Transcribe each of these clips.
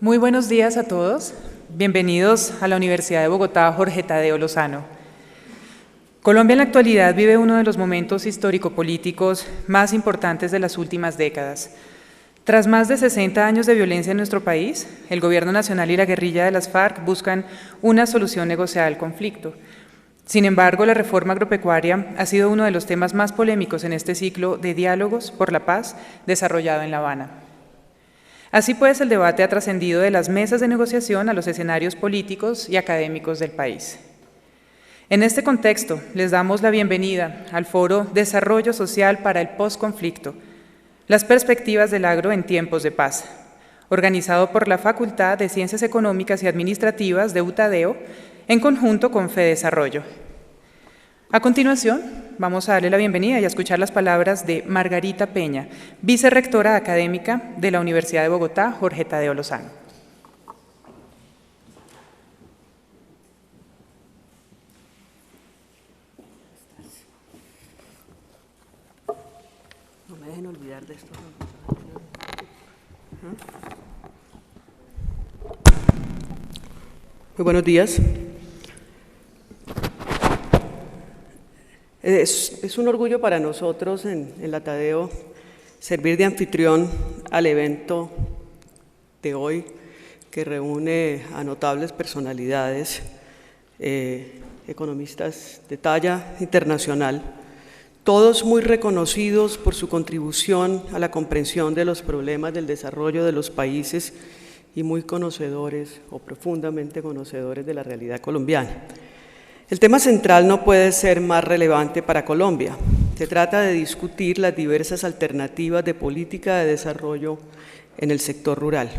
Muy buenos días a todos. Bienvenidos a la Universidad de Bogotá Jorge Tadeo Lozano. Colombia en la actualidad vive uno de los momentos histórico-políticos más importantes de las últimas décadas. Tras más de 60 años de violencia en nuestro país, el Gobierno Nacional y la guerrilla de las FARC buscan una solución negociada al conflicto. Sin embargo, la reforma agropecuaria ha sido uno de los temas más polémicos en este ciclo de diálogos por la paz desarrollado en La Habana. Así pues, el debate ha trascendido de las mesas de negociación a los escenarios políticos y académicos del país. En este contexto, les damos la bienvenida al Foro Desarrollo Social para el Postconflicto, las perspectivas del agro en tiempos de paz, organizado por la Facultad de Ciencias Económicas y Administrativas de UTADEO, en conjunto con FEDesarrollo. A continuación, vamos a darle la bienvenida y a escuchar las palabras de Margarita Peña, vicerrectora académica de la Universidad de Bogotá, Jorge Tadeo Lozano. No me dejen olvidar de esto. Muy buenos días. Es un orgullo para nosotros en la Tadeo servir de anfitrión al evento de hoy que reúne a notables personalidades, economistas de talla internacional, todos muy reconocidos por su contribución a la comprensión de los problemas del desarrollo de los países y muy conocedores o profundamente conocedores de la realidad colombiana. El tema central no puede ser más relevante para Colombia. Se trata de discutir las diversas alternativas de política de desarrollo en el sector rural.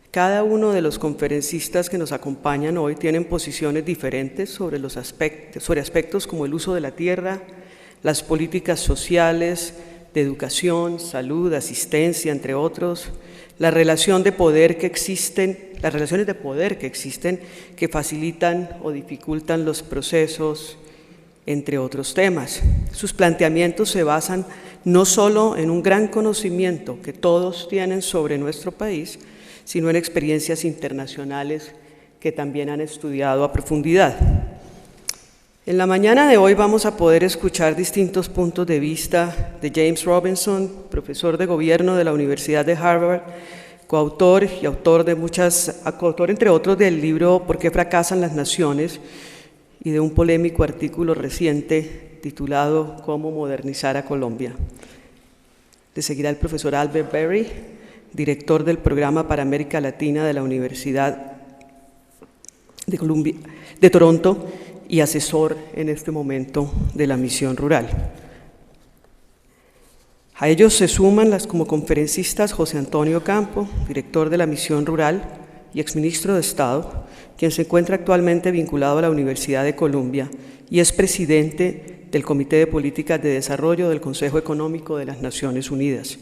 Cada uno de los conferencistas que nos acompañan hoy tienen posiciones diferentes sobre aspectos como el uso de la tierra, las políticas sociales, de educación, salud, asistencia, entre otros, la relación de poder que existen, las relaciones de poder que existen que facilitan o dificultan los procesos, entre otros temas. Sus planteamientos se basan no solo en un gran conocimiento que todos tienen sobre nuestro país, sino en experiencias internacionales que también han estudiado a profundidad. En la mañana de hoy vamos a poder escuchar distintos puntos de vista de James Robinson, profesor de gobierno de la Universidad de Harvard, coautor y autor entre otros del libro ¿Por qué fracasan las naciones? Y de un polémico artículo reciente titulado ¿Cómo modernizar a Colombia? Le seguirá el profesor Albert Berry, director del programa para América Latina de la Universidad de Toronto y asesor en este momento de la Misión Rural. A ellos se suman como conferencistas José Antonio Campo, director de la Misión Rural y exministro de Estado, quien se encuentra actualmente vinculado a la Universidad de Columbia y es presidente del Comité de Políticas de Desarrollo del Consejo Económico de las Naciones Unidas.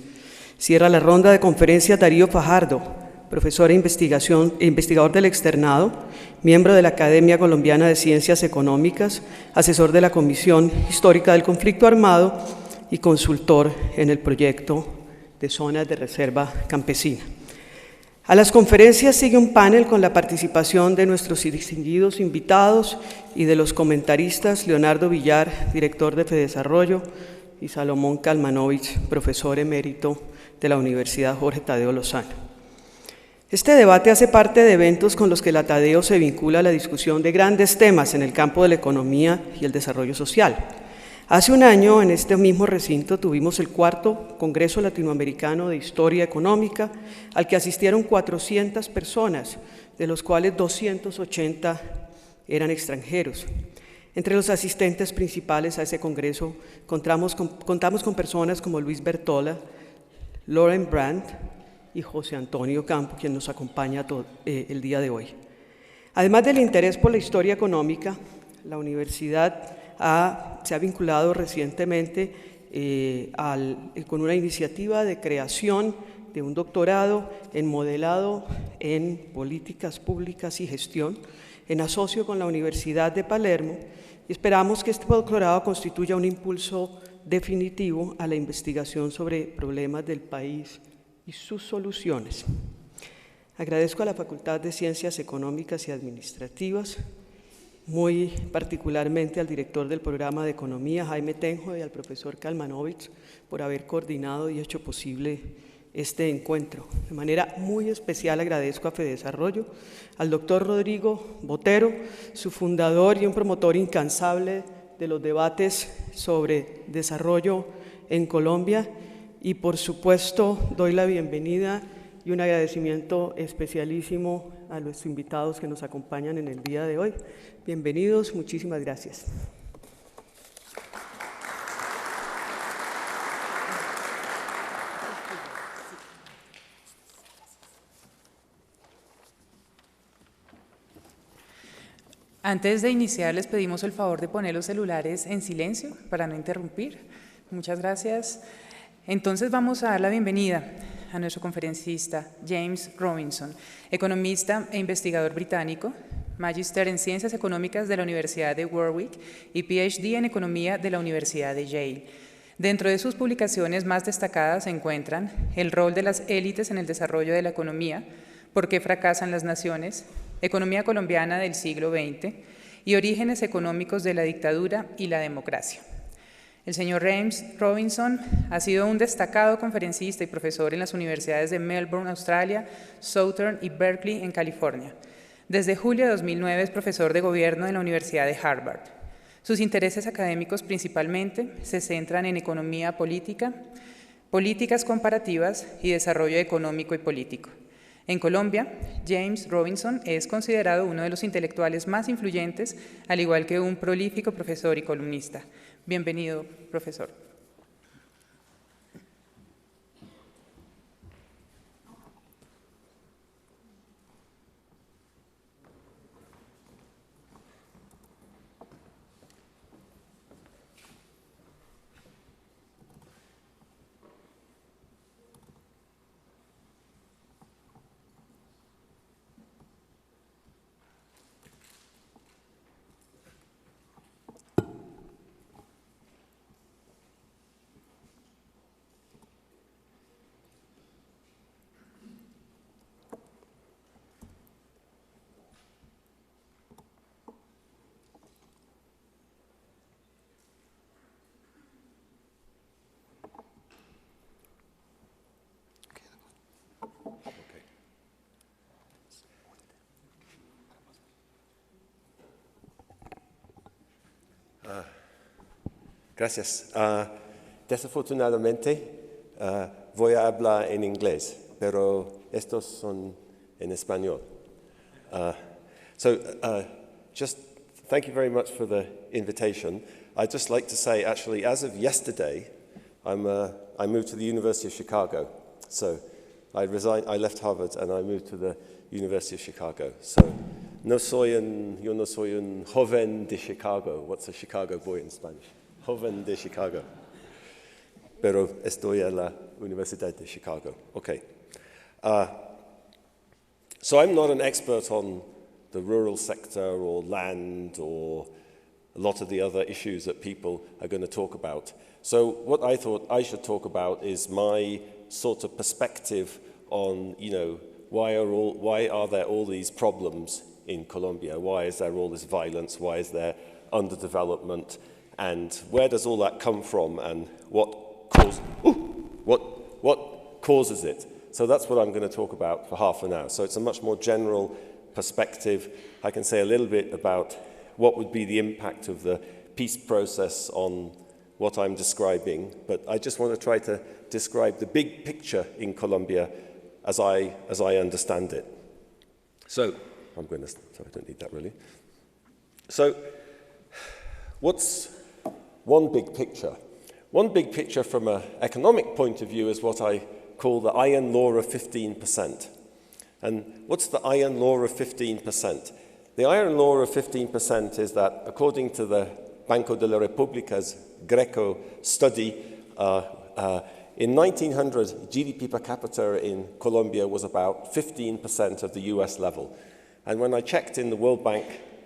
Cierra la ronda de conferencias Darío Fajardo, profesor e investigador del externado, miembro de la Academia Colombiana de Ciencias Económicas, asesor de la Comisión Histórica del Conflicto Armado y consultor en el proyecto de zonas de reserva campesina. A las conferencias sigue un panel con la participación de nuestros distinguidos invitados y de los comentaristas Leonardo Villar, director de FEDesarrollo, y Salomón Kalmanovich, profesor emérito de la Universidad Jorge Tadeo Lozano. Este debate hace parte de eventos con los que la Tadeo se vincula a la discusión de grandes temas en el campo de la economía y el desarrollo social. Hace un año, en este mismo recinto, tuvimos el 4º Congreso Latinoamericano de Historia Económica, al que asistieron 400 personas, de los cuales 280 eran extranjeros. Entre los asistentes principales a ese congreso contamos con personas como Luis Bertola, Lauren Brandt y José Antonio Campo, quien nos acompaña el día de hoy. Además del interés por la historia económica, la universidad se ha vinculado recientemente con una iniciativa de creación de un doctorado en modelado en políticas públicas y gestión, en asocio con la Universidad de Palermo, y esperamos que este doctorado constituya un impulso definitivo a la investigación sobre problemas del país y sus soluciones. Agradezco a la Facultad de Ciencias Económicas y Administrativas, muy particularmente al director del programa de Economía, Jaime Tenjo, y al profesor Kalmanovich por haber coordinado y hecho posible este encuentro. De manera muy especial agradezco a Fedesarrollo, al doctor Rodrigo Botero, su fundador y un promotor incansable de los debates sobre desarrollo en Colombia, y por supuesto doy la bienvenida y un agradecimiento especialísimo a los invitados que nos acompañan en el día de hoy. Bienvenidos, muchísimas gracias. Antes de iniciar, les pedimos el favor de poner los celulares en silencio para no interrumpir. Muchas gracias. Entonces vamos a dar la bienvenida a nuestro conferencista, James Robinson, economista e investigador británico, Magister en Ciencias Económicas de la Universidad de Warwick y PhD en Economía de la Universidad de Yale. Dentro de sus publicaciones más destacadas se encuentran El rol de las élites en el desarrollo de la economía, ¿Por qué fracasan las naciones?, Economía colombiana del siglo XX y Orígenes económicos de la dictadura y la democracia. El señor James Robinson ha sido un destacado conferencista y profesor en las universidades de Melbourne, Australia, Southern y Berkeley, en California. Desde julio de 2009 es profesor de gobierno en la Universidad de Harvard. Sus intereses académicos principalmente se centran en economía política, políticas comparativas y desarrollo económico y político. En Colombia, James Robinson es considerado uno de los intelectuales más influyentes, al igual que un prolífico profesor y columnista. Bienvenido, profesor. Gracias. Desafortunadamente voy a hablar en inglés, pero estos son en español. Just thank you very much for the invitation. I'd just like to say, actually, as of yesterday, I moved to the University of Chicago. So I left Harvard and I moved to the University of Chicago. So yo no soy un joven de Chicago. What's a Chicago boy in Spanish? Joven de Chicago. Pero estoy en la Universidad de Chicago. Okay. So I'm not an expert on the rural sector or land or a lot of the other issues that people are going to talk about. So what I thought I should talk about is my sort of perspective on, why are there all these problems in Colombia? Why is there all this violence? Why is there underdevelopment? And where does all that come from? And what causes it? So that's what I'm going to talk about for half an hour. So it's a much more general perspective. I can say a little bit about what would be the impact of the peace process on what I'm describing, but I just want to try to describe the big picture in Colombia as I understand it. So, I don't need that really. So, what's one big picture? One big picture from an economic point of view is what I call the iron law of 15%. And what's the iron law of 15%? The iron law of 15% is that, according to the Banco de la República's Greco study, in 1900, GDP per capita in Colombia was about 15% of the US level. And when I checked in the World Bank,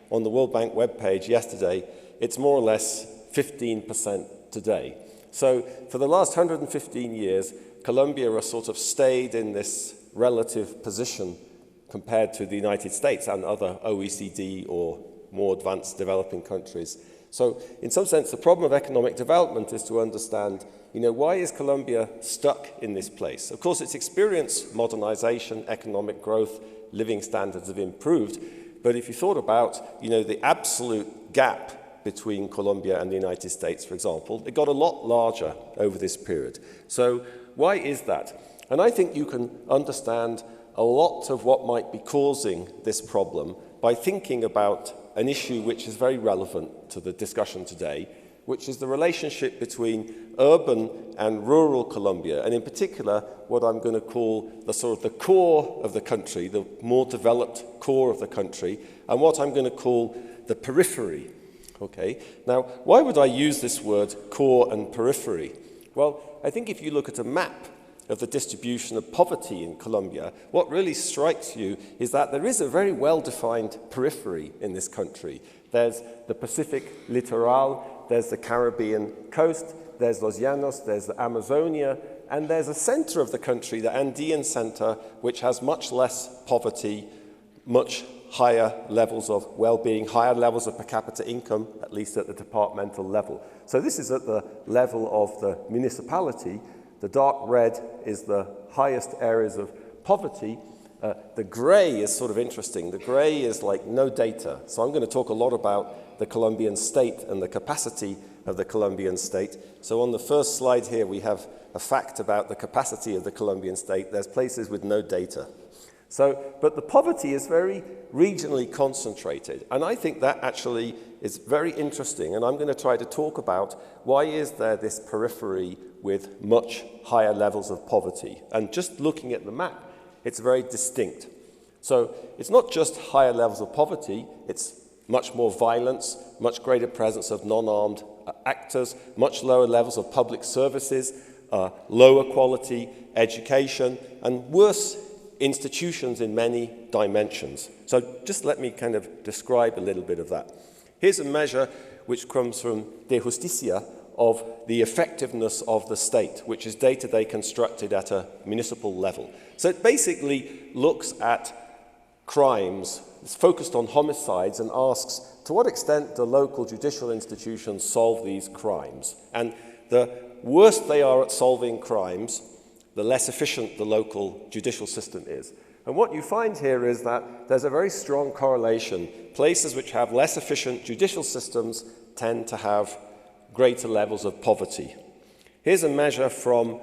on the World Bank webpage yesterday, it's more or less 15% today. So for the last 115 years, Colombia has sort of stayed in this relative position compared to the United States and other OECD or more advanced developing countries. So in some sense, the problem of economic development is to understand, why is Colombia stuck in this place? Of course, it's experienced modernization, economic growth, living standards have improved. But if you thought about, the absolute gap between Colombia and the United States, for example, it got a lot larger over this period. So why is that? And I think you can understand a lot of what might be causing this problem by thinking about an issue which is very relevant to the discussion today, which is the relationship between urban and rural Colombia, and in particular, what I'm going to call the core of the country, the more developed core of the country, and what I'm going to call the periphery. Okay? Now, why would I use this word core and periphery? Well, I think if you look at a map of the distribution of poverty in Colombia, what really strikes you is that there is a very well-defined periphery in this country. There's the Pacific Litoral, there's the Caribbean coast, there's Los Llanos, there's the Amazonia, and there's a center of the country, the Andean center, which has much less poverty, much higher levels of well-being, higher levels of per capita income, at least at the departmental level. So this is at the level of the municipality. The dark red is the highest areas of poverty. The gray is sort of interesting. The gray is like no data. So I'm going to talk a lot about the Colombian state and the capacity of the Colombian state. So on the first slide here, we have a fact about the capacity of the Colombian state. There's places with no data. But the poverty is very regionally concentrated. And I think that actually is very interesting. And I'm going to try to talk about why is there this periphery with much higher levels of poverty. And just looking at the map, it's very distinct. So it's not just higher levels of poverty, it's much more violence, much greater presence of non-armed actors, much lower levels of public services, lower quality education, and worse institutions in many dimensions. So just let me kind of describe a little bit of that. Here's a measure which comes from De Justicia of the effectiveness of the state, which is data they constructed at a municipal level. So it basically looks at crimes, it's focused on homicides and asks, to what extent do local judicial institutions solve these crimes? And the worse they are at solving crimes, the less efficient the local judicial system is. And what you find here is that there's a very strong correlation. Places which have less efficient judicial systems tend to have greater levels of poverty. Here's a measure from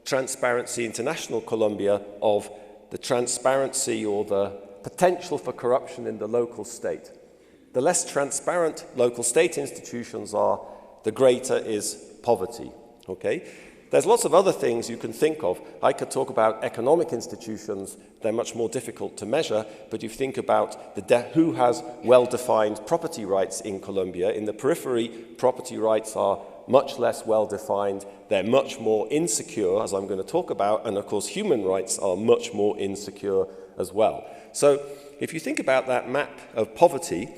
Transparency International Colombia of the transparency or the potential for corruption in the local state. The less transparent local state institutions are, the greater is poverty. Okay? There's lots of other things you can think of. I could talk about economic institutions. They're much more difficult to measure, but you think about who has well-defined property rights in Colombia. In the periphery, property rights are much less well-defined. They're much more insecure, as I'm going to talk about, and of course human rights are much more insecure as well. So if you think about that map of poverty,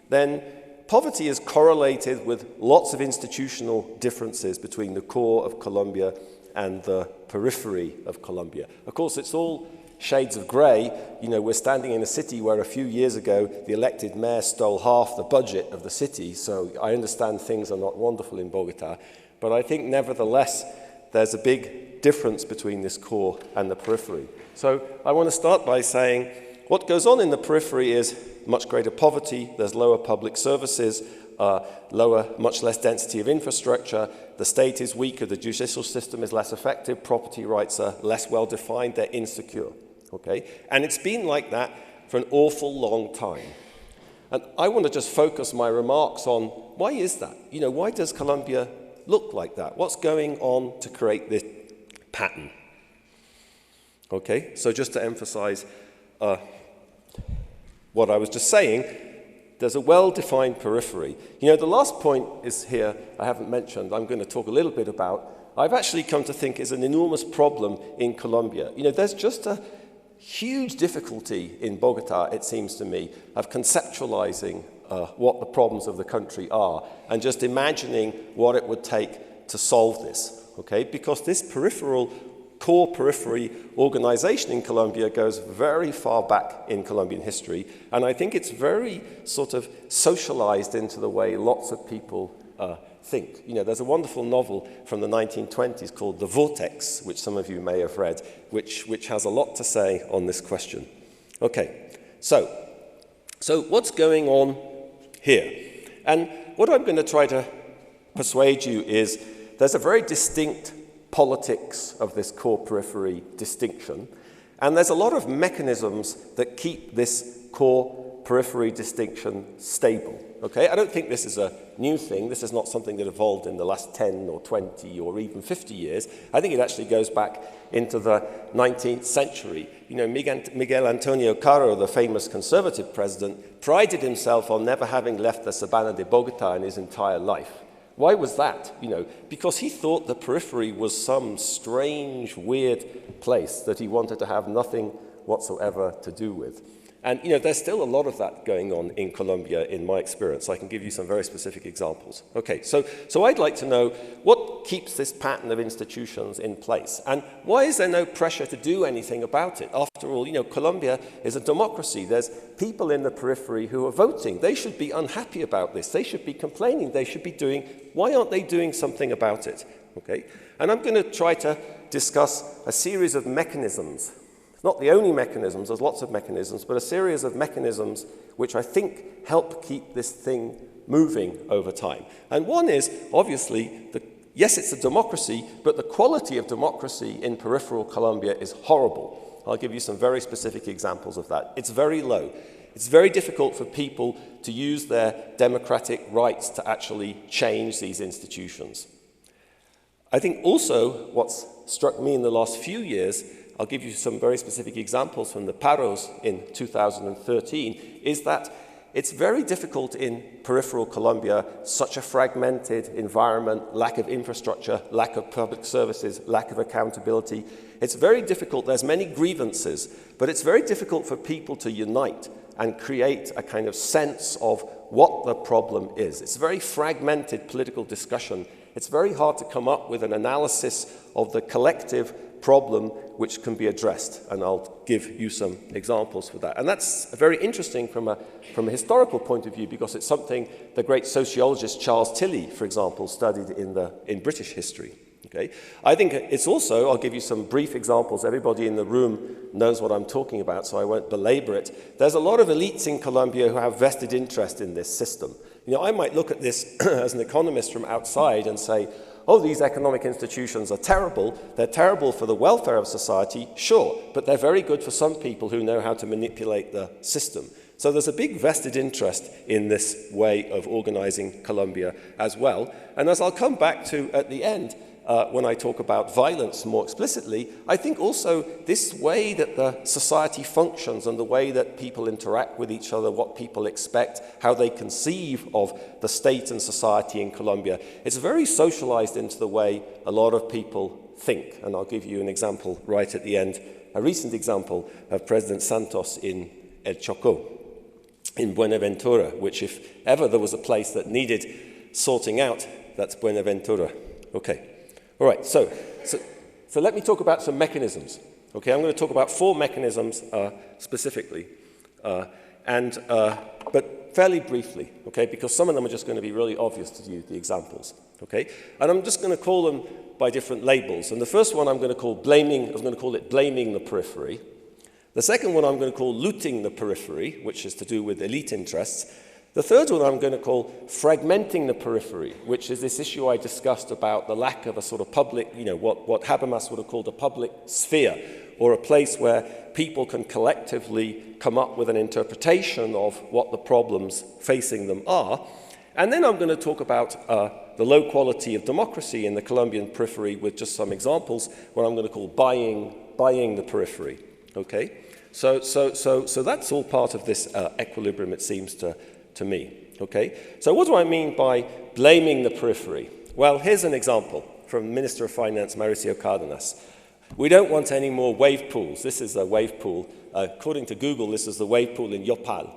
then poverty is correlated with lots of institutional differences between the core of Colombia and the periphery of Colombia. Of course, it's all shades of grey. We're standing in a city where a few years ago the elected mayor stole half the budget of the city, so I understand things are not wonderful in Bogota, but I think nevertheless there's a big difference between this core and the periphery. So I want to start by saying what goes on in the periphery is much greater poverty, there's lower public services, much less density of infrastructure, the state is weaker, the judicial system is less effective, property rights are less well defined, they're insecure. Okay? And it's been like that for an awful long time. And I want to just focus my remarks on why is that? Why does Colombia look like that? What's going on to create this pattern? Okay, so just to emphasize what I was just saying, there's a well-defined periphery. The last point is here, I haven't mentioned, I'm going to talk a little bit about, I've actually come to think is an enormous problem in Colombia. There's just a huge difficulty in Bogota, it seems to me, of conceptualizing what the problems of the country are and just imagining what it would take to solve this, okay? Because this peripheral core periphery organization in Colombia goes very far back in Colombian history, and I think it's very sort of socialized into the way lots of people think. You know, there's a wonderful novel from the 1920s called The Vortex, which some of you may have read, which has a lot to say on this question. Okay, so what's going on here? And what I'm going to try to persuade you is there's a very distinct politics of this core periphery distinction, and there's a lot of mechanisms that keep this core periphery distinction stable. Okay, I don't think this is a new thing. This is not something that evolved in the last 10 or 20 or even 50 years. I think it actually goes back into the 19th century. You know, Miguel Antonio Caro, the famous conservative president, prided himself on never having left the Sabana de Bogota in his entire life. Why was that? You know, because he thought the periphery was some strange, weird place that he wanted to have nothing whatsoever to do with. And, you know, there's still a lot of that going on in Colombia, in my experience. I can give you some very specific examples. Okay, so I'd like to know what keeps this pattern of institutions in place, and why is there no pressure to do anything about it? After all, you know, Colombia is a democracy. There's people in the periphery who are voting. They should be unhappy about this. They should be complaining. They should be doing, why aren't they doing something about it? Okay, and I'm going to try to discuss a series of mechanisms. Not the only mechanisms, there's lots of mechanisms, but a series of mechanisms which I think help keep this thing moving over time. And one is, obviously, yes, it's a democracy, but the quality of democracy in peripheral Colombia is horrible. I'll give you some very specific examples of that. It's very low. It's very difficult for people to use their democratic rights to actually change these institutions. I think also what's struck me in the last few years, I'll give you some very specific examples from the paros in 2013, is that it's very difficult in peripheral Colombia, such a fragmented environment, lack of infrastructure, lack of public services, lack of accountability. It's very difficult. There's many grievances, but it's very difficult for people to unite and create a kind of sense of what the problem is. It's a very fragmented political discussion. It's very hard to come up with an analysis of the collective problem which can be addressed, and I'll give you some examples for that. And that's very interesting from a historical point of view, because it's something the great sociologist Charles Tilly, for example, studied in British history. Okay? I think it's also, I'll give you some brief examples. Everybody in the room knows what I'm talking about, so I won't belabor it. There's a lot of elites in Colombia who have vested interest in this system. You know, I might look at this as an economist from outside and say, oh, these economic institutions are terrible. They're terrible for the welfare of society, sure, but they're very good for some people who know how to manipulate the system. So there's a big vested interest in this way of organizing Colombia as well. And as I'll come back to at the end, when I talk about violence more explicitly, I think also this way that the society functions and the way that people interact with each other, what people expect, how they conceive of the state and society in Colombia, it's very socialized into the way a lot of people think. And I'll give you an example right at the end, a recent example of President Santos in El Chocó, in Buenaventura, which if ever there was a place that needed sorting out, that's Buenaventura. Okay. All right, so let me talk about some mechanisms. Okay, I'm going to talk about 4 mechanisms specifically, but fairly briefly, okay, because some of them are just going to be really obvious to you, the examples, okay? And I'm just going to call them by different labels. And the first one I'm going to call blaming the periphery. The second one I'm going to call looting the periphery, which is to do with elite interests. The third one I'm going to call fragmenting the periphery, which is this issue I discussed about the lack of a sort of public, you know, what Habermas would have called a public sphere, or a place where people can collectively come up with an interpretation of what the problems facing them are. And then I'm going to talk about the low quality of democracy in the Colombian periphery with just some examples, what I'm going to call buying the periphery. Okay? So that's all part of this equilibrium, it seems to me. Okay? So what do I mean by blaming the periphery? Well, here's an example from Minister of Finance Mauricio Cárdenas. We don't want any more wave pools. This is a wave pool. According to Google, this is the wave pool in Yopal.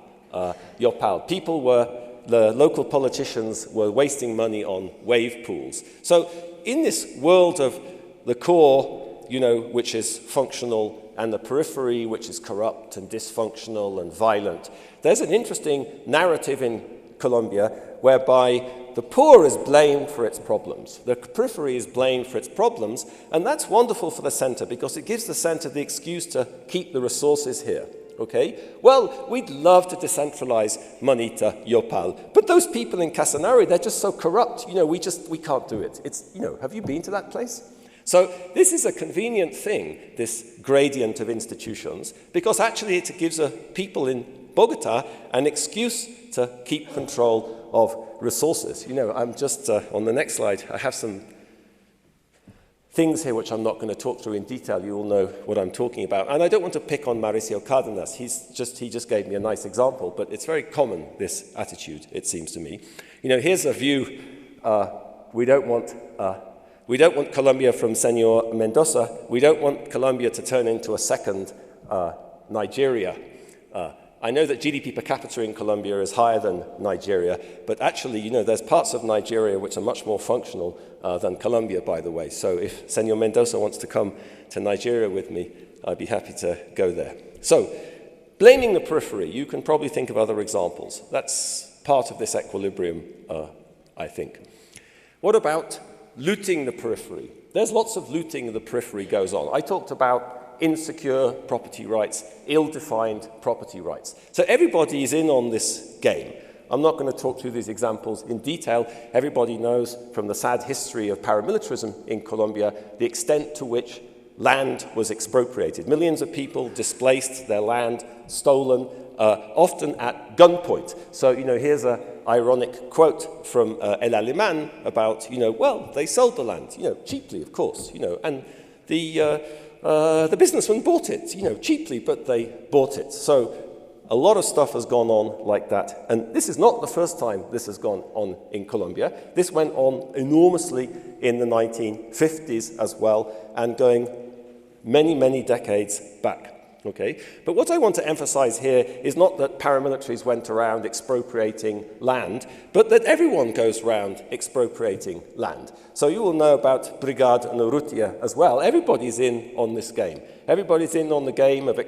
The local politicians were wasting money on wave pools. So in this world of the core you know, which is functional, and the periphery, which is corrupt and dysfunctional and violent. There's an interesting narrative in Colombia whereby the poor is blamed for its problems. The periphery is blamed for its problems, and that's wonderful for the center because it gives the center the excuse to keep the resources here. Okay? Well, we'd love to decentralize money to Yopal, but those people in Casanare, they're just so corrupt. You know, we can't do it. It's, you know, have you been to that place? So this is a convenient thing, this gradient of institutions, because actually it gives people in Bogota an excuse to keep control of resources. You know, I'm just, on the next slide, I have some things here which I'm not going to talk through in detail. You all know what I'm talking about. And I don't want to pick on Mauricio Cárdenas. He just gave me a nice example, but it's very common, this attitude, it seems to me. You know, here's a view. We don't want Colombia from Senor Mendoza. We don't want Colombia to turn into a second Nigeria. I know that GDP per capita in Colombia is higher than Nigeria, but actually, you know, there's parts of Nigeria which are much more functional than Colombia, by the way. So if Senor Mendoza wants to come to Nigeria with me, I'd be happy to go there. So, blaming the periphery, you can probably think of other examples. That's part of this equilibrium, I think. What about looting the periphery? There's lots of looting the periphery goes on. I talked about insecure property rights, ill-defined property rights. So everybody is in on this game. I'm not going to talk through these examples in detail. Everybody knows from the sad history of paramilitarism in Colombia the extent to which land was expropriated. Millions of people displaced, their land stolen, often at gunpoint. So, you know, here's an ironic quote from El Alemán about, you know, well, they sold the land, you know, cheaply, of course, you know, and the businessman bought it, you know, cheaply, but they bought it. So a lot of stuff has gone on like that. And this is not the first time this has gone on in Colombia. This went on enormously in the 1950s as well, and going many, many decades back. Okay? But what I want to emphasize here is not that paramilitaries went around expropriating land, but that everyone goes around expropriating land. So you will know about Brigada Urrutia as well. Everybody's in on this game. Everybody's in on the game of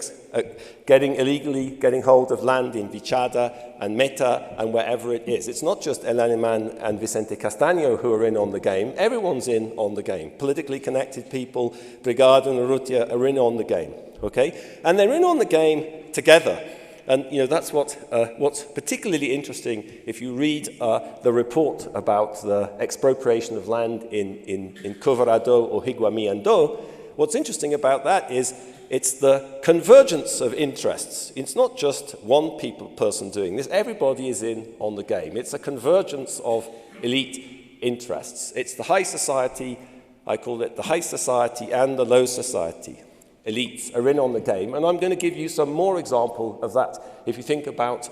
illegally getting hold of land in Vichada and Meta and wherever it is. It's not just El Alemán and Vicente Castaño who are in on the game. Everyone's in on the game. Politically connected people, Brigada Urrutia are in on the game. Okay? And they're in on the game together. And, you know, that's what's particularly interesting if you read the report about the expropriation of land in Covarado or Higuamiando. What's interesting about that is it's the convergence of interests. It's not just one person doing this. Everybody is in on the game. It's a convergence of elite interests. It's the high society, I call it the high society and the low society. Elites are in on the game, and I'm going to give you some more example of that. If you think about,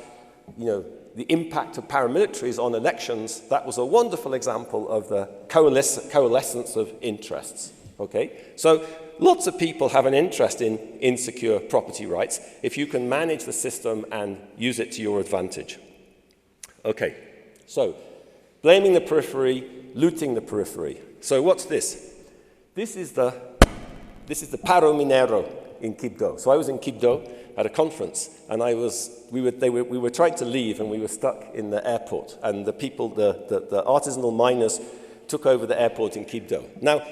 you know, the impact of paramilitaries on elections, that was a wonderful example of the coalescence of interests. Okay, so lots of people have an interest in insecure property rights if you can manage the system and use it to your advantage. Okay, so blaming the periphery, looting the periphery. So what's this? This is the Paro Minero in Quibdó. So I was in Quibdó at a conference, and we were trying to leave, and we were stuck in the airport. And the people, the artisanal miners, took over the airport in Quibdó. Now,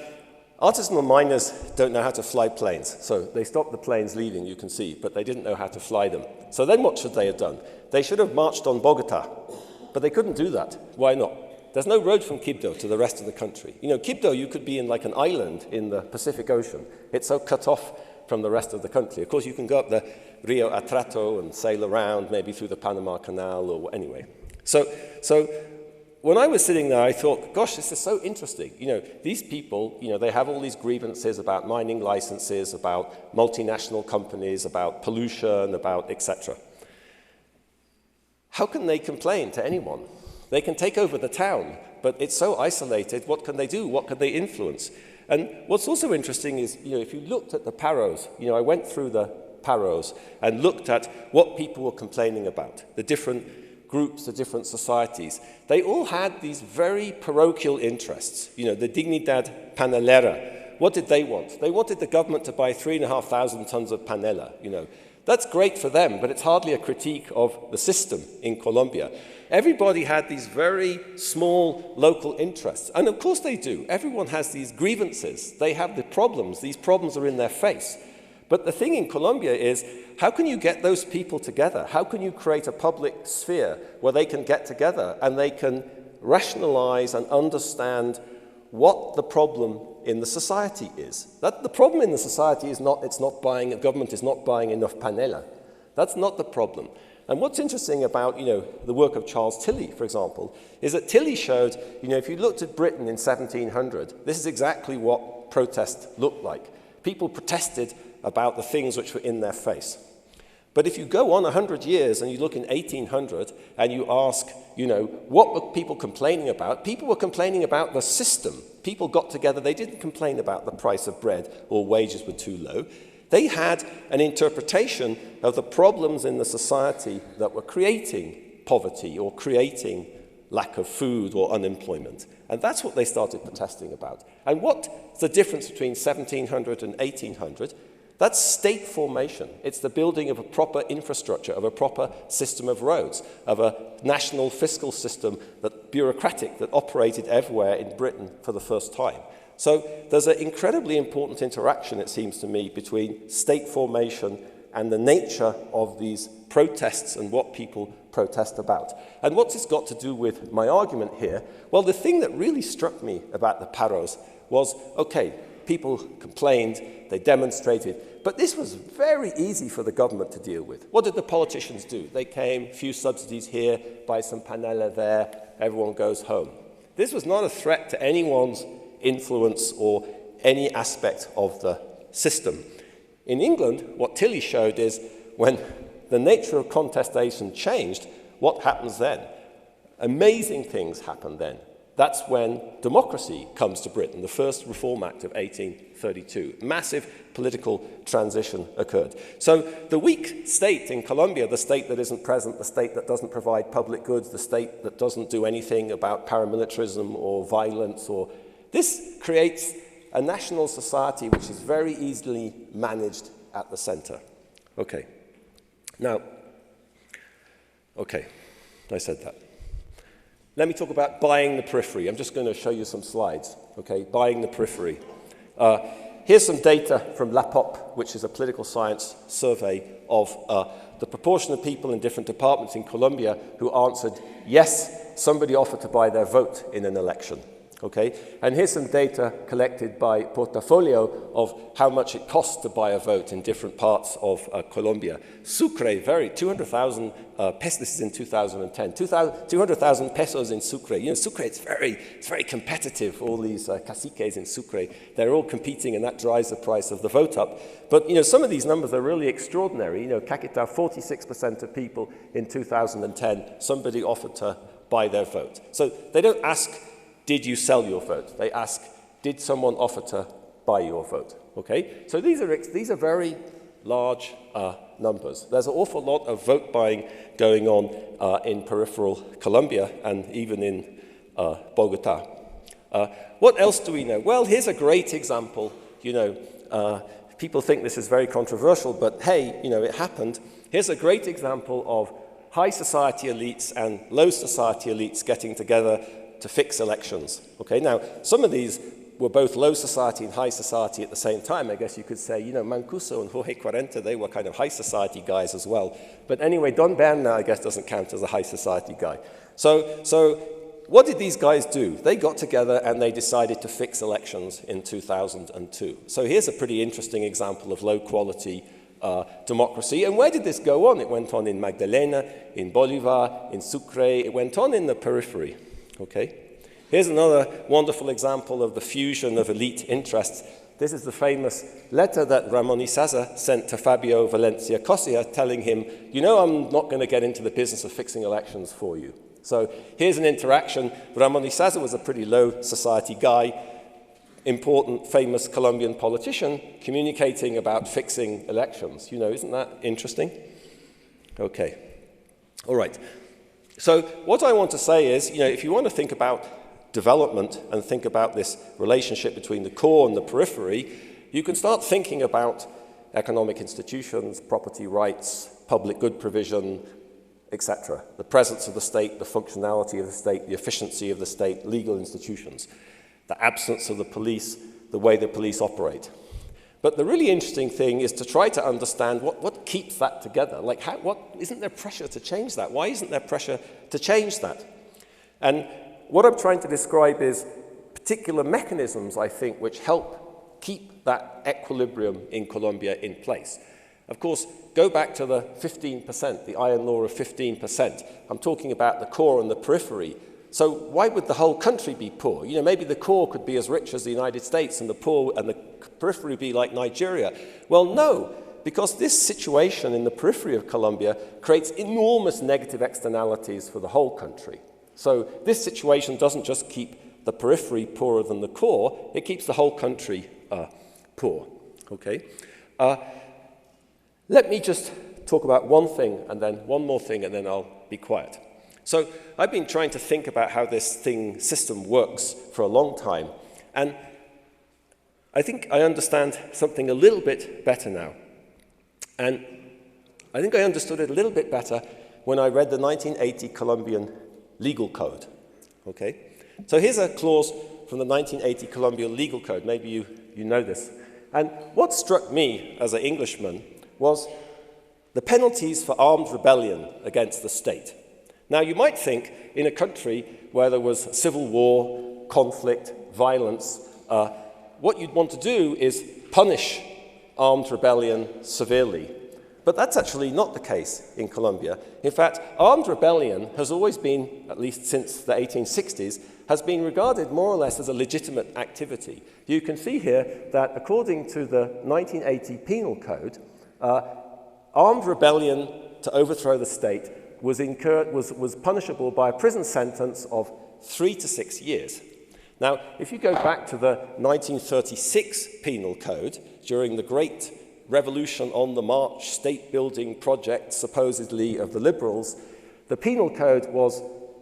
artisanal miners don't know how to fly planes, so they stopped the planes leaving, you can see, but they didn't know how to fly them. So then what should they have done? They should have marched on Bogota, but they couldn't do that. Why not? There's no road from Quibdó to the rest of the country. You know, Quibdó, you could be in like an island in the Pacific Ocean. It's so cut off from the rest of the country. Of course, you can go up the Rio Atrato and sail around, maybe through the Panama Canal or anyway. So when I was sitting there, I thought, gosh, this is so interesting. You know, these people, you know, they have all these grievances about mining licenses, about multinational companies, about pollution, about etc. How can they complain to anyone? They can take over the town, but it's so isolated. What can they do? What can they influence? And what's also interesting is, you know, if you looked at the paros, you know, I went through the paros and looked at what people were complaining about, the different groups, the different societies. They all had these very parochial interests. You know, the Dignidad Panelera. what did they want? They wanted the government to buy 3,500 tons of panela, That's great for them, but it's hardly a critique of the system in Colombia. Everybody had these very small local interests, and of course they do. Everyone has these grievances. They have the problems. These problems are in their face. But the thing in Colombia is, how can you get those people together? How can you create a public sphere where they can get together and they can rationalize and understand what the problem in the society is? The problem in the society is not, the government is not buying enough panela. That's not the problem. And what's interesting about, the work of Charles Tilly, for example, is that Tilly showed, if you looked at Britain in 1700, this is exactly what protest looked like. People protested about the things which were in their face. But if you go on 100 years and you look in 1800 and you ask, what were people complaining about? People were complaining about the system. People got together, they didn't complain about the price of bread or wages were too low. They had an interpretation of the problems in the society that were creating poverty or creating lack of food or unemployment. And that's what they started protesting about. And what's the difference between 1700 and 1800? That's state formation. It's the building of a proper infrastructure, of a proper system of roads, of a national fiscal system bureaucratic that operated everywhere in Britain for the first time. So there's an incredibly important interaction, it seems to me, between state formation and the nature of these protests and what people protest about. And what's this got to do with my argument here? Well, the thing that really struck me about the paros was, okay, people complained, they demonstrated, but this was very easy for the government to deal with. What did the politicians do? They came, few subsidies here, buy some panela there, everyone goes home. This was not a threat to anyone's influence or any aspect of the system. In England, what Tilly showed is when the nature of contestation changed, what happens then? Amazing things happen then. That's when democracy comes to Britain, the first Reform Act of 1832. Massive political transition occurred. So the weak state in Colombia, the state that isn't present, the state that doesn't provide public goods, the state that doesn't do anything about paramilitarism or violence, this creates a national society which is very easily managed at the center. Okay. Now, okay, I said that. Let me talk about buying the periphery. I'm just going to show you some slides, okay? Buying the periphery. Here's some data from LAPOP, which is a political science survey of the proportion of people in different departments in Colombia who answered, yes, somebody offered to buy their vote in an election. Okay? And here's some data collected by Portafolio of how much it costs to buy a vote in different parts of Colombia. Sucre, 200,000 pesos, this is in 2010, 200,000 pesos in Sucre. Sucre, it's very competitive, all these caciques in Sucre. They're all competing and that drives the price of the vote up. But, some of these numbers are really extraordinary. Caquetá, 46% of people in 2010, somebody offered to buy their vote. So they don't ask, did you sell your vote? They ask, did someone offer to buy your vote? Okay? So these are very large numbers. There's an awful lot of vote buying going on in peripheral Colombia and even in Bogota. What else do we know? Well, here's a great example. People think this is very controversial, but hey, it happened. Here's a great example of high society elites and low society elites getting together to fix elections. Okay, now, some of these were both low society and high society at the same time. I guess you could say, Mancuso and Jorge Quarenta, they were kind of high society guys as well. But anyway, Don Berna, I guess, doesn't count as a high society guy. So what did these guys do? They got together and they decided to fix elections in 2002. So here's a pretty interesting example of low quality democracy. And where did this go on? It went on in Magdalena, in Bolivar, in Sucre. It went on in the periphery. Okay? Here's another wonderful example of the fusion of elite interests. This is the famous letter that Ramon Isaza sent to Fabio Valencia Cosia telling him, I'm not going to get into the business of fixing elections for you. So here's an interaction. Ramon Isaza was a pretty low society guy, important, famous Colombian politician, communicating about fixing elections. Isn't that interesting? Okay. All right. So what I want to say is, if you want to think about development and think about this relationship between the core and the periphery, you can start thinking about economic institutions, property rights, public good provision, etc. The presence of the state, the functionality of the state, the efficiency of the state, legal institutions, the absence of the police, the way the police operate. But the really interesting thing is to try to understand what keeps that together. Like, isn't there pressure to change that? Why isn't there pressure to change that? And what I'm trying to describe is particular mechanisms, I think, which help keep that equilibrium in Colombia in place. Of course, go back to the 15%, the iron law of 15%. I'm talking about the core and the periphery. So why would the whole country be poor? You know, maybe the core could be as rich as the United States and the poor and the periphery be like Nigeria. Well, no, because this situation in the periphery of Colombia creates enormous negative externalities for the whole country. So this situation doesn't just keep the periphery poorer than the core, it keeps the whole country poor. Okay? Let me just talk about one thing and then one more thing and then I'll be quiet. So I've been trying to think about how this system works for a long time, and I think I understand something a little bit better now. And I think I understood it a little bit better when I read the 1980 Colombian Legal Code. Okay? So here's a clause from the 1980 Colombian Legal Code. Maybe you know this. And what struck me as an Englishman was the penalties for armed rebellion against the state. Now, you might think in a country where there was civil war, conflict, violence, what you'd want to do is punish armed rebellion severely. But that's actually not the case in Colombia. In fact, armed rebellion has always been, at least since the 1860s, has been regarded more or less as a legitimate activity. You can see here that according to the 1980 Penal Code, armed rebellion to overthrow the state was punishable by a prison sentence of 3 to 6 years. Now, if you go back to the 1936 Penal Code, during the Great Revolution on the March state-building project, supposedly, of the liberals, the Penal Code was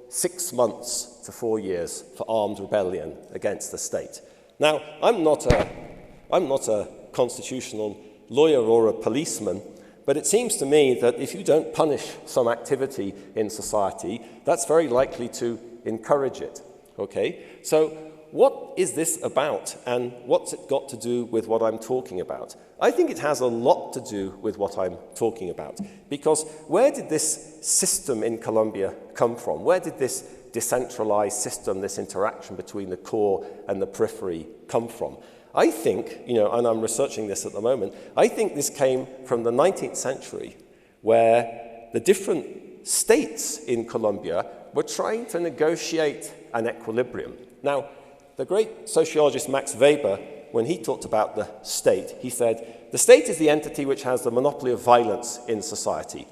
6 months to 4 years for armed rebellion against the state. Now, I'm not a constitutional lawyer or a policeman, but it seems to me that if you don't punish some activity in society, that's very likely to encourage it. Okay? So what is this about, and what's it got to do with what I'm talking about? I think it has a lot to do with what I'm talking about, because where did this system in Colombia come from? Where did this decentralized system, this interaction between the core and the periphery come from? I think, and I'm researching this at the moment, I think this came from the 19th century, where the different states in Colombia were trying to negotiate an equilibrium. Now, the great sociologist Max Weber, when he talked about the state, he said, the state is the entity which has the monopoly of violence in society.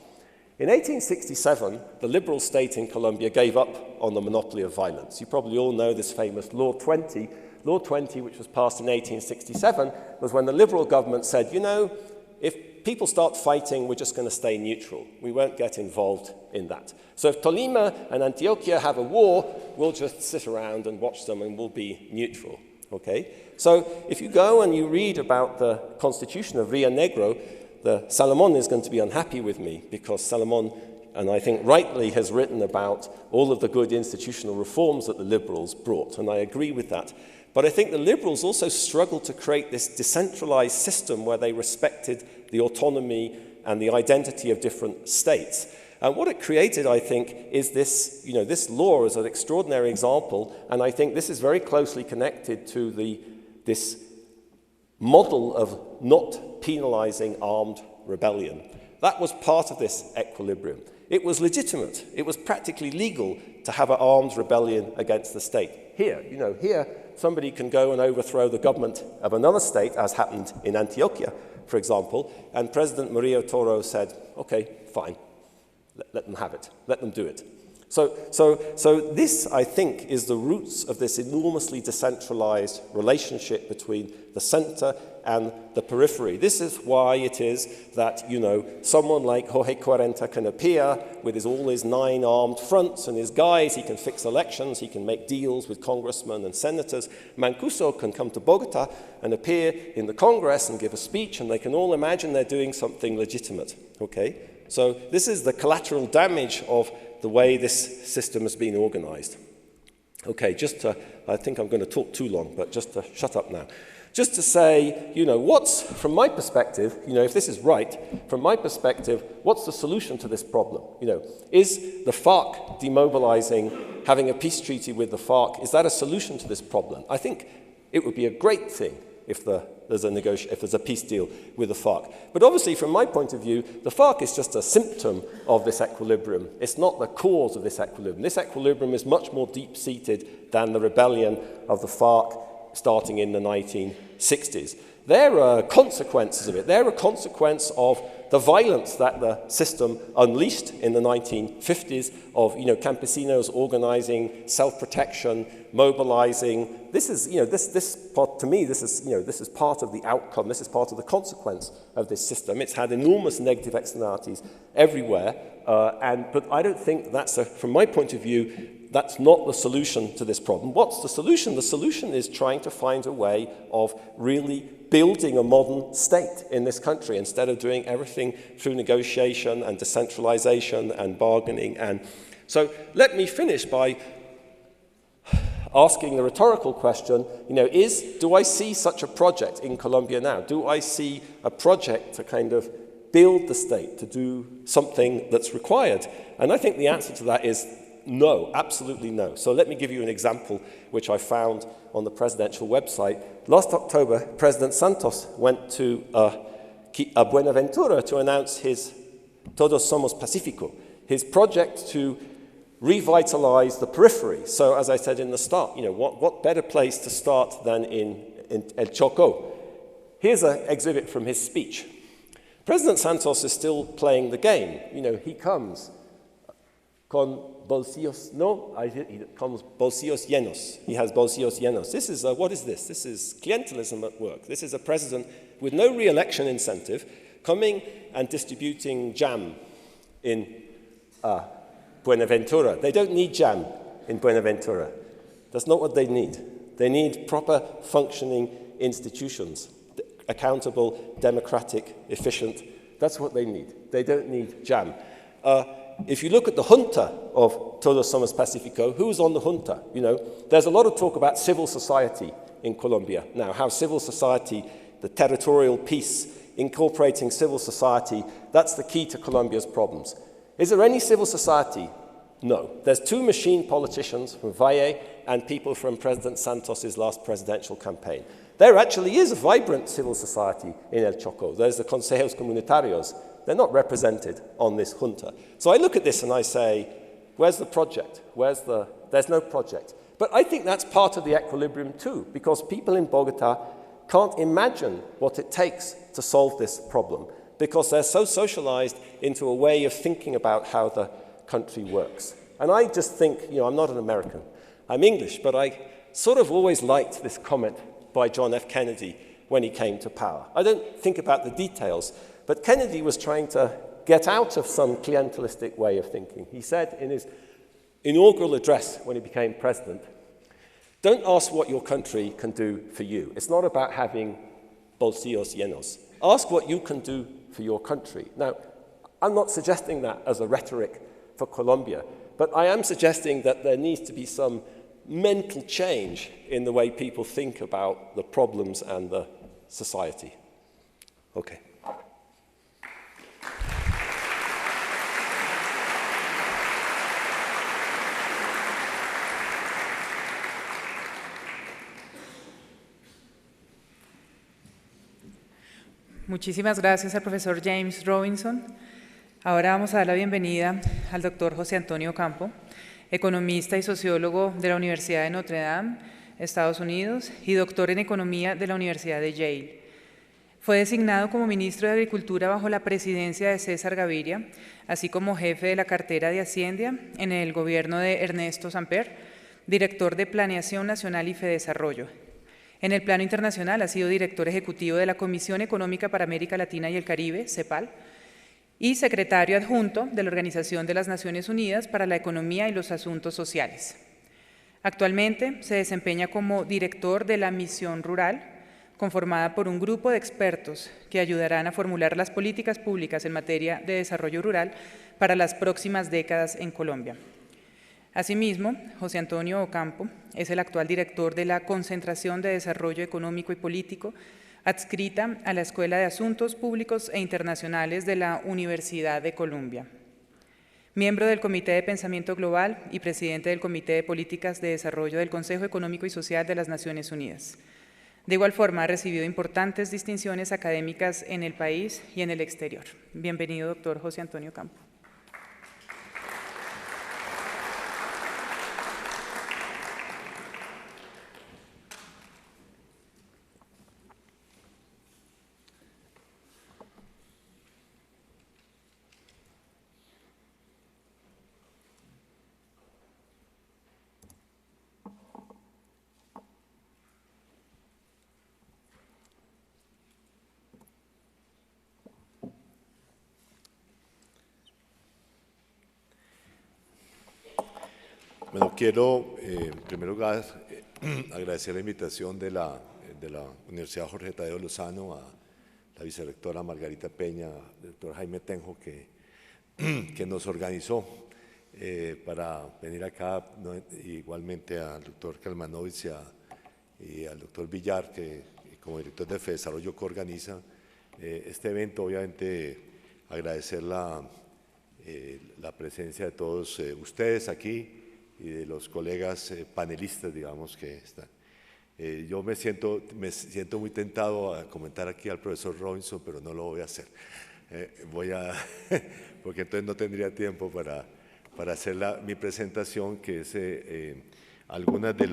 In 1867, the liberal state in Colombia gave up on the monopoly of violence. You probably all know this famous Law 20. Law 20, which was passed in 1867, was when the liberal government said, if people start fighting, we're just going to stay neutral. We won't get involved in that. So if Tolima and Antioquia have a war, we'll just sit around and watch them and we'll be neutral. Okay? So if you go and you read about the constitution of Rio Negro, Salomon is going to be unhappy with me, because Salomon, and I think rightly, has written about all of the good institutional reforms that the liberals brought, and I agree with that. But I think the liberals also struggled to create this decentralized system where they respected the autonomy and the identity of different states. And what it created, I think, is this, this law is an extraordinary example, and I think this is very closely connected to this model of not penalizing armed rebellion. That was part of this equilibrium. It was legitimate. It was practically legal to have an armed rebellion against the state. Here, here somebody can go and overthrow the government of another state, as happened in Antioquia, for example, and President Murillo Toro said, okay, fine, let them have it, let them do it. So this, I think, is the roots of this enormously decentralized relationship between the center and the periphery. This is why it is that, you know, someone like Jorge Quarenta can appear with all his 9 armed fronts and his guys. He can fix elections. He can make deals with congressmen and senators. Mancuso can come to Bogota and appear in the Congress and give a speech, and they can all imagine they're doing something legitimate, okay? So this is the collateral damage of the way this system has been organized. Okay, I think I'm going to talk too long, but just to shut up now. Just to say, you know, from my perspective, you know, if this is right, from my perspective, what's the solution to this problem? You know, is the FARC demobilizing, having a peace treaty with the FARC, is that a solution to this problem? I think it would be a great thing if there's a peace deal with the FARC. But obviously, from my point of view, the FARC is just a symptom of this equilibrium. It's not the cause of this equilibrium. This equilibrium is much more deep-seated than the rebellion of the FARC starting in the 1960s. There are consequences of it. They're a consequence of the violence that the system unleashed in the 1950s of, you know, campesinos organizing, self-protection, mobilizing. This is, you know, this part, to me, this is, you know, this is part of the outcome. This is part of the consequence of this system. It's had enormous negative externalities everywhere, but I don't think that's, from my point of view, that's not the solution to this problem. What's the solution? The solution is trying to find a way of really building a modern state in this country instead of doing everything through negotiation and decentralization and bargaining. And so let me finish by asking the rhetorical question, you know, do I see such a project in Colombia now? Do I see a project to kind of build the state, to do something that's required? And I think the answer to that is no, absolutely no. So let me give you an example which I found on the presidential website. Last October, President Santos went to Buenaventura to announce his Todos Somos Pacífico, his project to revitalize the periphery. So as I said in the start, you know, what better place to start than in El Choco? Here's an exhibit from his speech. President Santos is still playing the game. You know, he comes con bolsillos, con bolsillos llenos. He has bolsillos llenos. This is, what is this? This is clientelism at work. This is a president with no re-election incentive coming and distributing jam in Buenaventura. They don't need jam in Buenaventura. That's not what they need. They need proper functioning institutions, accountable, democratic, efficient. That's what they need. They don't need jam. If you look at the junta of Todos Somos Pacífico, who's on the junta? You know, there's a lot of talk about civil society in Colombia now, how civil society, the territorial peace, incorporating civil society, that's the key to Colombia's problems. Is there any civil society? No. There's 2 machine politicians from Valle and people from President Santos's last presidential campaign. There actually is a vibrant civil society in El Choco. There's the Consejos Comunitarios. They're not represented on this junta. So I look at this and I say, where's the project? There's no project. But I think that's part of the equilibrium too, because people in Bogota can't imagine what it takes to solve this problem, because they're so socialized into a way of thinking about how the country works. And I just think, you know, I'm not an American, I'm English, but I sort of always liked this comment by John F. Kennedy when he came to power. I don't think about the details, but Kennedy was trying to get out of some clientelistic way of thinking. He said in his inaugural address when he became president, don't ask what your country can do for you. It's not about having bolsillos llenos. Ask what you can do for your country. Now, I'm not suggesting that as a rhetoric for Colombia, but I am suggesting that there needs to be some mental change in the way people think about the problems and the society. Okay. Muchísimas gracias al profesor James Robinson. Ahora vamos a dar la bienvenida al doctor José Antonio Campo, economista y sociólogo de la Universidad de Notre Dame, Estados Unidos, y doctor en economía de la Universidad de Yale. Fue designado como ministro de Agricultura bajo la presidencia de César Gaviria, así como jefe de la cartera de Hacienda en el gobierno de Ernesto Samper, director de Planeación Nacional y Fedesarrollo. En el plano internacional ha sido director ejecutivo de la Comisión Económica para América Latina y el Caribe, CEPAL, y secretario adjunto de la Organización de las Naciones Unidas para la Economía y los Asuntos Sociales. Actualmente se desempeña como director de la Misión Rural, conformada por un grupo de expertos que ayudarán a formular las políticas públicas en materia de desarrollo rural para las próximas décadas en Colombia. Asimismo, José Antonio Ocampo es el actual director de la Concentración de Desarrollo Económico y Político, adscrita a la Escuela de Asuntos Públicos e Internacionales de la Universidad de Columbia. Miembro del Comité de Pensamiento Global y presidente del Comité de Políticas de Desarrollo del Consejo Económico y Social de las Naciones Unidas. De igual forma, ha recibido importantes distinciones académicas en el país y en el exterior. Bienvenido, doctor José Antonio Ocampo. Bueno, quiero en primer lugar agradecer la invitación de la Universidad Jorge Tadeo Lozano a la vicerrectora Margarita Peña, al doctor Jaime Tenjo, que nos organizó para venir acá, igualmente al doctor Kalmanovich y al doctor Villar, que como director de Fedesarrollo coorganiza este evento. Obviamente agradecer la presencia de todos ustedes aquí y de los colegas panelistas, digamos, que están. Yo me siento muy tentado a comentar aquí al profesor Robinson, pero no lo voy a hacer. Porque entonces no tendría tiempo para hacer mi presentación, que es algunas de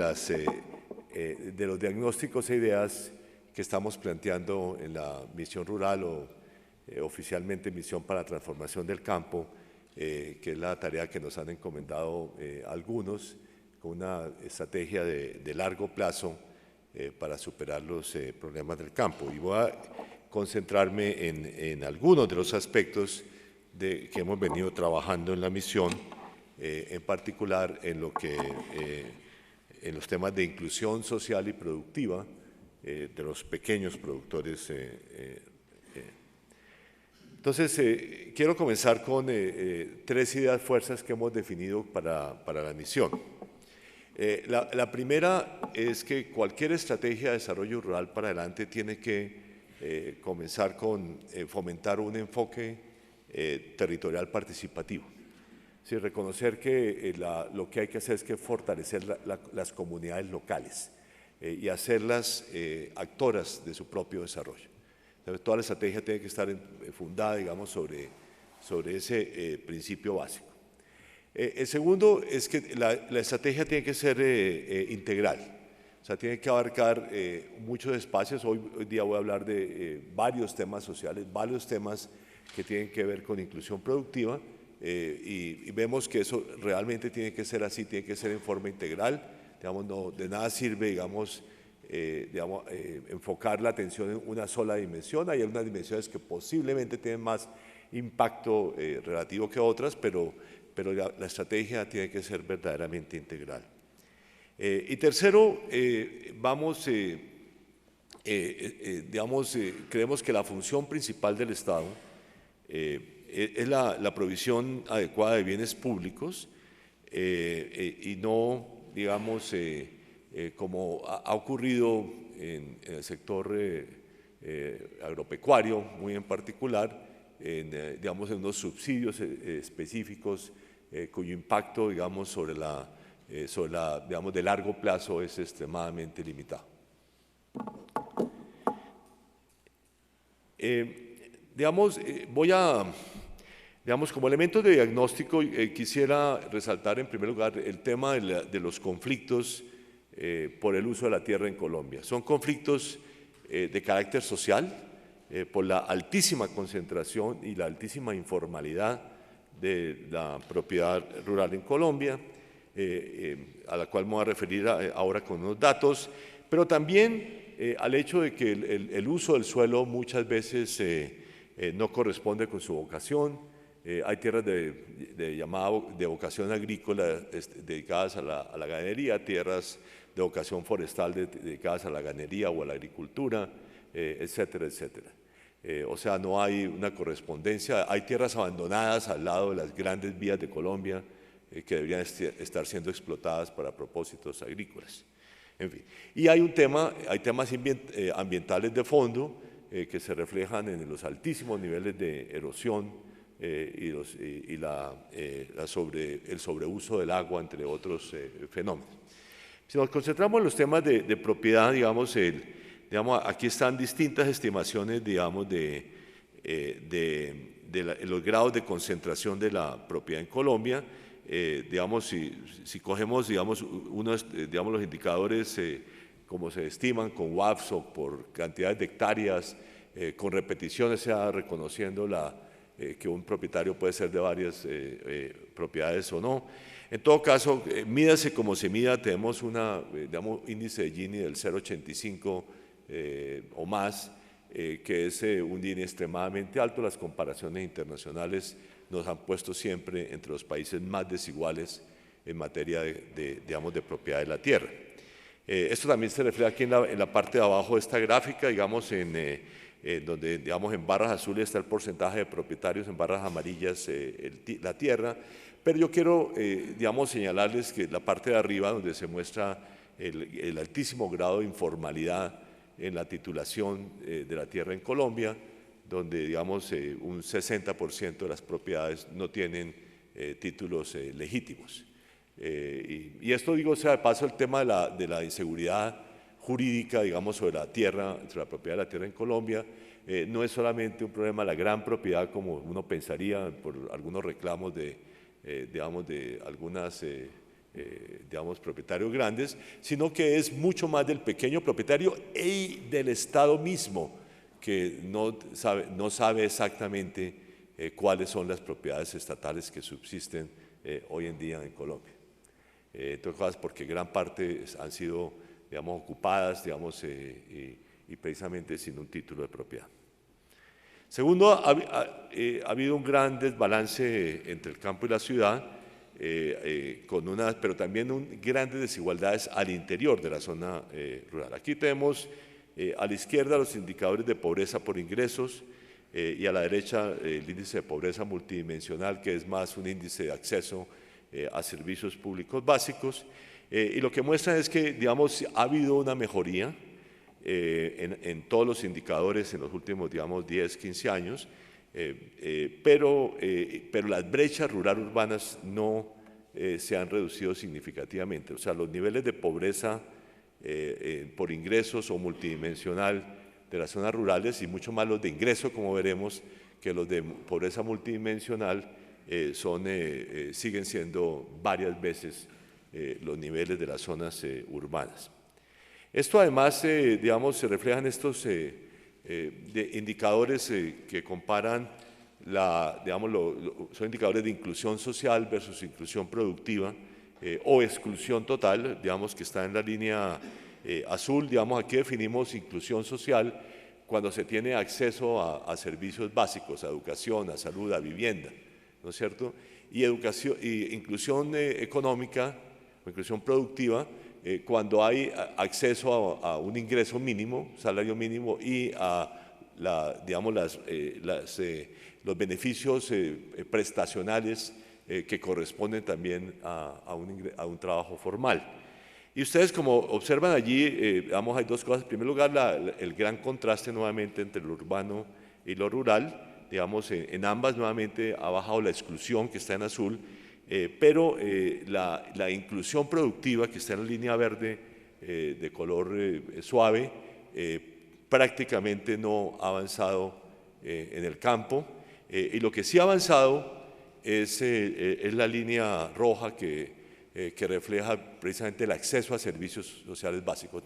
los diagnósticos e ideas que estamos planteando en la misión rural o oficialmente misión para la transformación del campo, que es la tarea que nos han encomendado algunos, con una estrategia de largo plazo para superar los problemas del campo. Y voy a concentrarme en algunos de los aspectos que hemos venido trabajando en la misión, en particular en los temas de inclusión social y productiva de los pequeños productores. Entonces, quiero comenzar con tres ideas fuerzas que hemos definido para la misión. La primera es que cualquier estrategia de desarrollo rural para adelante tiene que comenzar con fomentar un enfoque territorial participativo. Sí, reconocer que lo que hay que hacer es que fortalecer las comunidades locales y hacerlas actoras de su propio desarrollo. Toda la estrategia tiene que estar fundada, digamos, sobre ese principio básico. El segundo es que la estrategia tiene que ser integral, o sea, tiene que abarcar muchos espacios. Hoy día voy a hablar de varios temas sociales, varios temas que tienen que ver con inclusión productiva, y vemos que eso realmente tiene que ser así, tiene que ser en forma integral. Digamos, no, de nada sirve, digamos, enfocar la atención en una sola dimensión. Hay algunas dimensiones que posiblemente tienen más impacto relativo que otras, pero la estrategia tiene que ser verdaderamente integral. Y tercero, creemos que la función principal del Estado es la provisión adecuada de bienes públicos y no, digamos, como ha ocurrido en el sector agropecuario, muy en particular, digamos, en unos subsidios específicos cuyo impacto, digamos, digamos, de largo plazo es extremadamente limitado. Digamos, como elementos de diagnóstico, quisiera resaltar en primer lugar el tema de los conflictos por el uso de la tierra en Colombia. Son conflictos de carácter social, por la altísima concentración y la altísima informalidad de la propiedad rural en Colombia, a la cual me voy a referir ahora con unos datos, pero también al hecho de que el uso del suelo muchas veces no corresponde con su vocación. Hay tierras de vocación agrícola dedicadas a la ganadería, tierras de vocación forestal dedicadas a la ganadería o a la agricultura, etcétera, etcétera. O sea, no hay una correspondencia. Hay tierras abandonadas al lado de las grandes vías de Colombia que deberían estar siendo explotadas para propósitos agrícolas. En fin. Y hay temas ambientales de fondo que se reflejan en los altísimos niveles de erosión y el sobreuso del agua, entre otros fenómenos. Si nos concentramos en los temas de propiedad, digamos, aquí están distintas estimaciones, digamos, de los grados de concentración de la propiedad en Colombia. Digamos, si cogemos, digamos, los indicadores como se estiman con WAFS o por cantidades de hectáreas, con repeticiones, sea reconociendo que un propietario puede ser de varias propiedades o no. En todo caso, mídase como se mida, tenemos digamos, índice de Gini del 0,85 o más, que es un Gini extremadamente alto. Las comparaciones internacionales nos han puesto siempre entre los países más desiguales en materia digamos, de propiedad de la tierra. Esto también se refleja aquí en la parte de abajo de esta gráfica, digamos, donde, digamos, en barras azules está el porcentaje de propietarios, en barras amarillas la tierra. Pero yo quiero, digamos, señalarles que la parte de arriba, donde se muestra el altísimo grado de informalidad en la titulación de la tierra en Colombia, donde, digamos, un 60% de las propiedades no tienen títulos legítimos. Y esto, digo, o sea, de paso, el tema de la inseguridad jurídica, digamos, sobre la tierra, sobre la propiedad de la tierra en Colombia, no es solamente un problema de la gran propiedad, como uno pensaría por algunos reclamos digamos, de algunas digamos, propietarios grandes, sino que es mucho más del pequeño propietario y del Estado mismo, que no sabe exactamente cuáles son las propiedades estatales que subsisten hoy en día en Colombia. Entonces, porque gran parte han sido, digamos, ocupadas, digamos, y precisamente sin un título de propiedad. Segundo, ha habido un gran desbalance entre el campo y la ciudad, pero también grandes desigualdades al interior de la zona rural. Aquí tenemos a la izquierda los indicadores de pobreza por ingresos y a la derecha el índice de pobreza multidimensional, que es más un índice de acceso a servicios públicos básicos. Y lo que muestra es que, digamos, ha habido una mejoría en todos los indicadores en los últimos, digamos, 10, 15 años, pero las brechas rural-urbanas no se han reducido significativamente. O sea, los niveles de pobreza por ingresos o multidimensional de las zonas rurales, y mucho más los de ingreso, como veremos, que los de pobreza multidimensional, siguen siendo varias veces los niveles de las zonas urbanas. Esto además, digamos, se refleja en estos indicadores que comparan, digamos, son indicadores de inclusión social versus inclusión productiva o exclusión total, digamos, que está en la línea azul. Digamos, aquí definimos inclusión social cuando se tiene acceso a servicios básicos, a educación, a salud, a vivienda, ¿no es cierto? Y inclusión económica o inclusión productiva, cuando hay acceso a un ingreso mínimo, salario mínimo, y a digamos, los beneficios prestacionales que corresponden también a un trabajo formal. Y ustedes, como observan allí, digamos, hay dos cosas. En primer lugar, el gran contraste nuevamente entre lo urbano y lo rural. Digamos, en ambas nuevamente ha bajado la exclusión, que está en azul, pero la inclusión productiva, que está en la línea verde de color suave, prácticamente no ha avanzado en el campo, y lo que sí ha avanzado es la línea roja que refleja precisamente el acceso a servicios sociales básicos.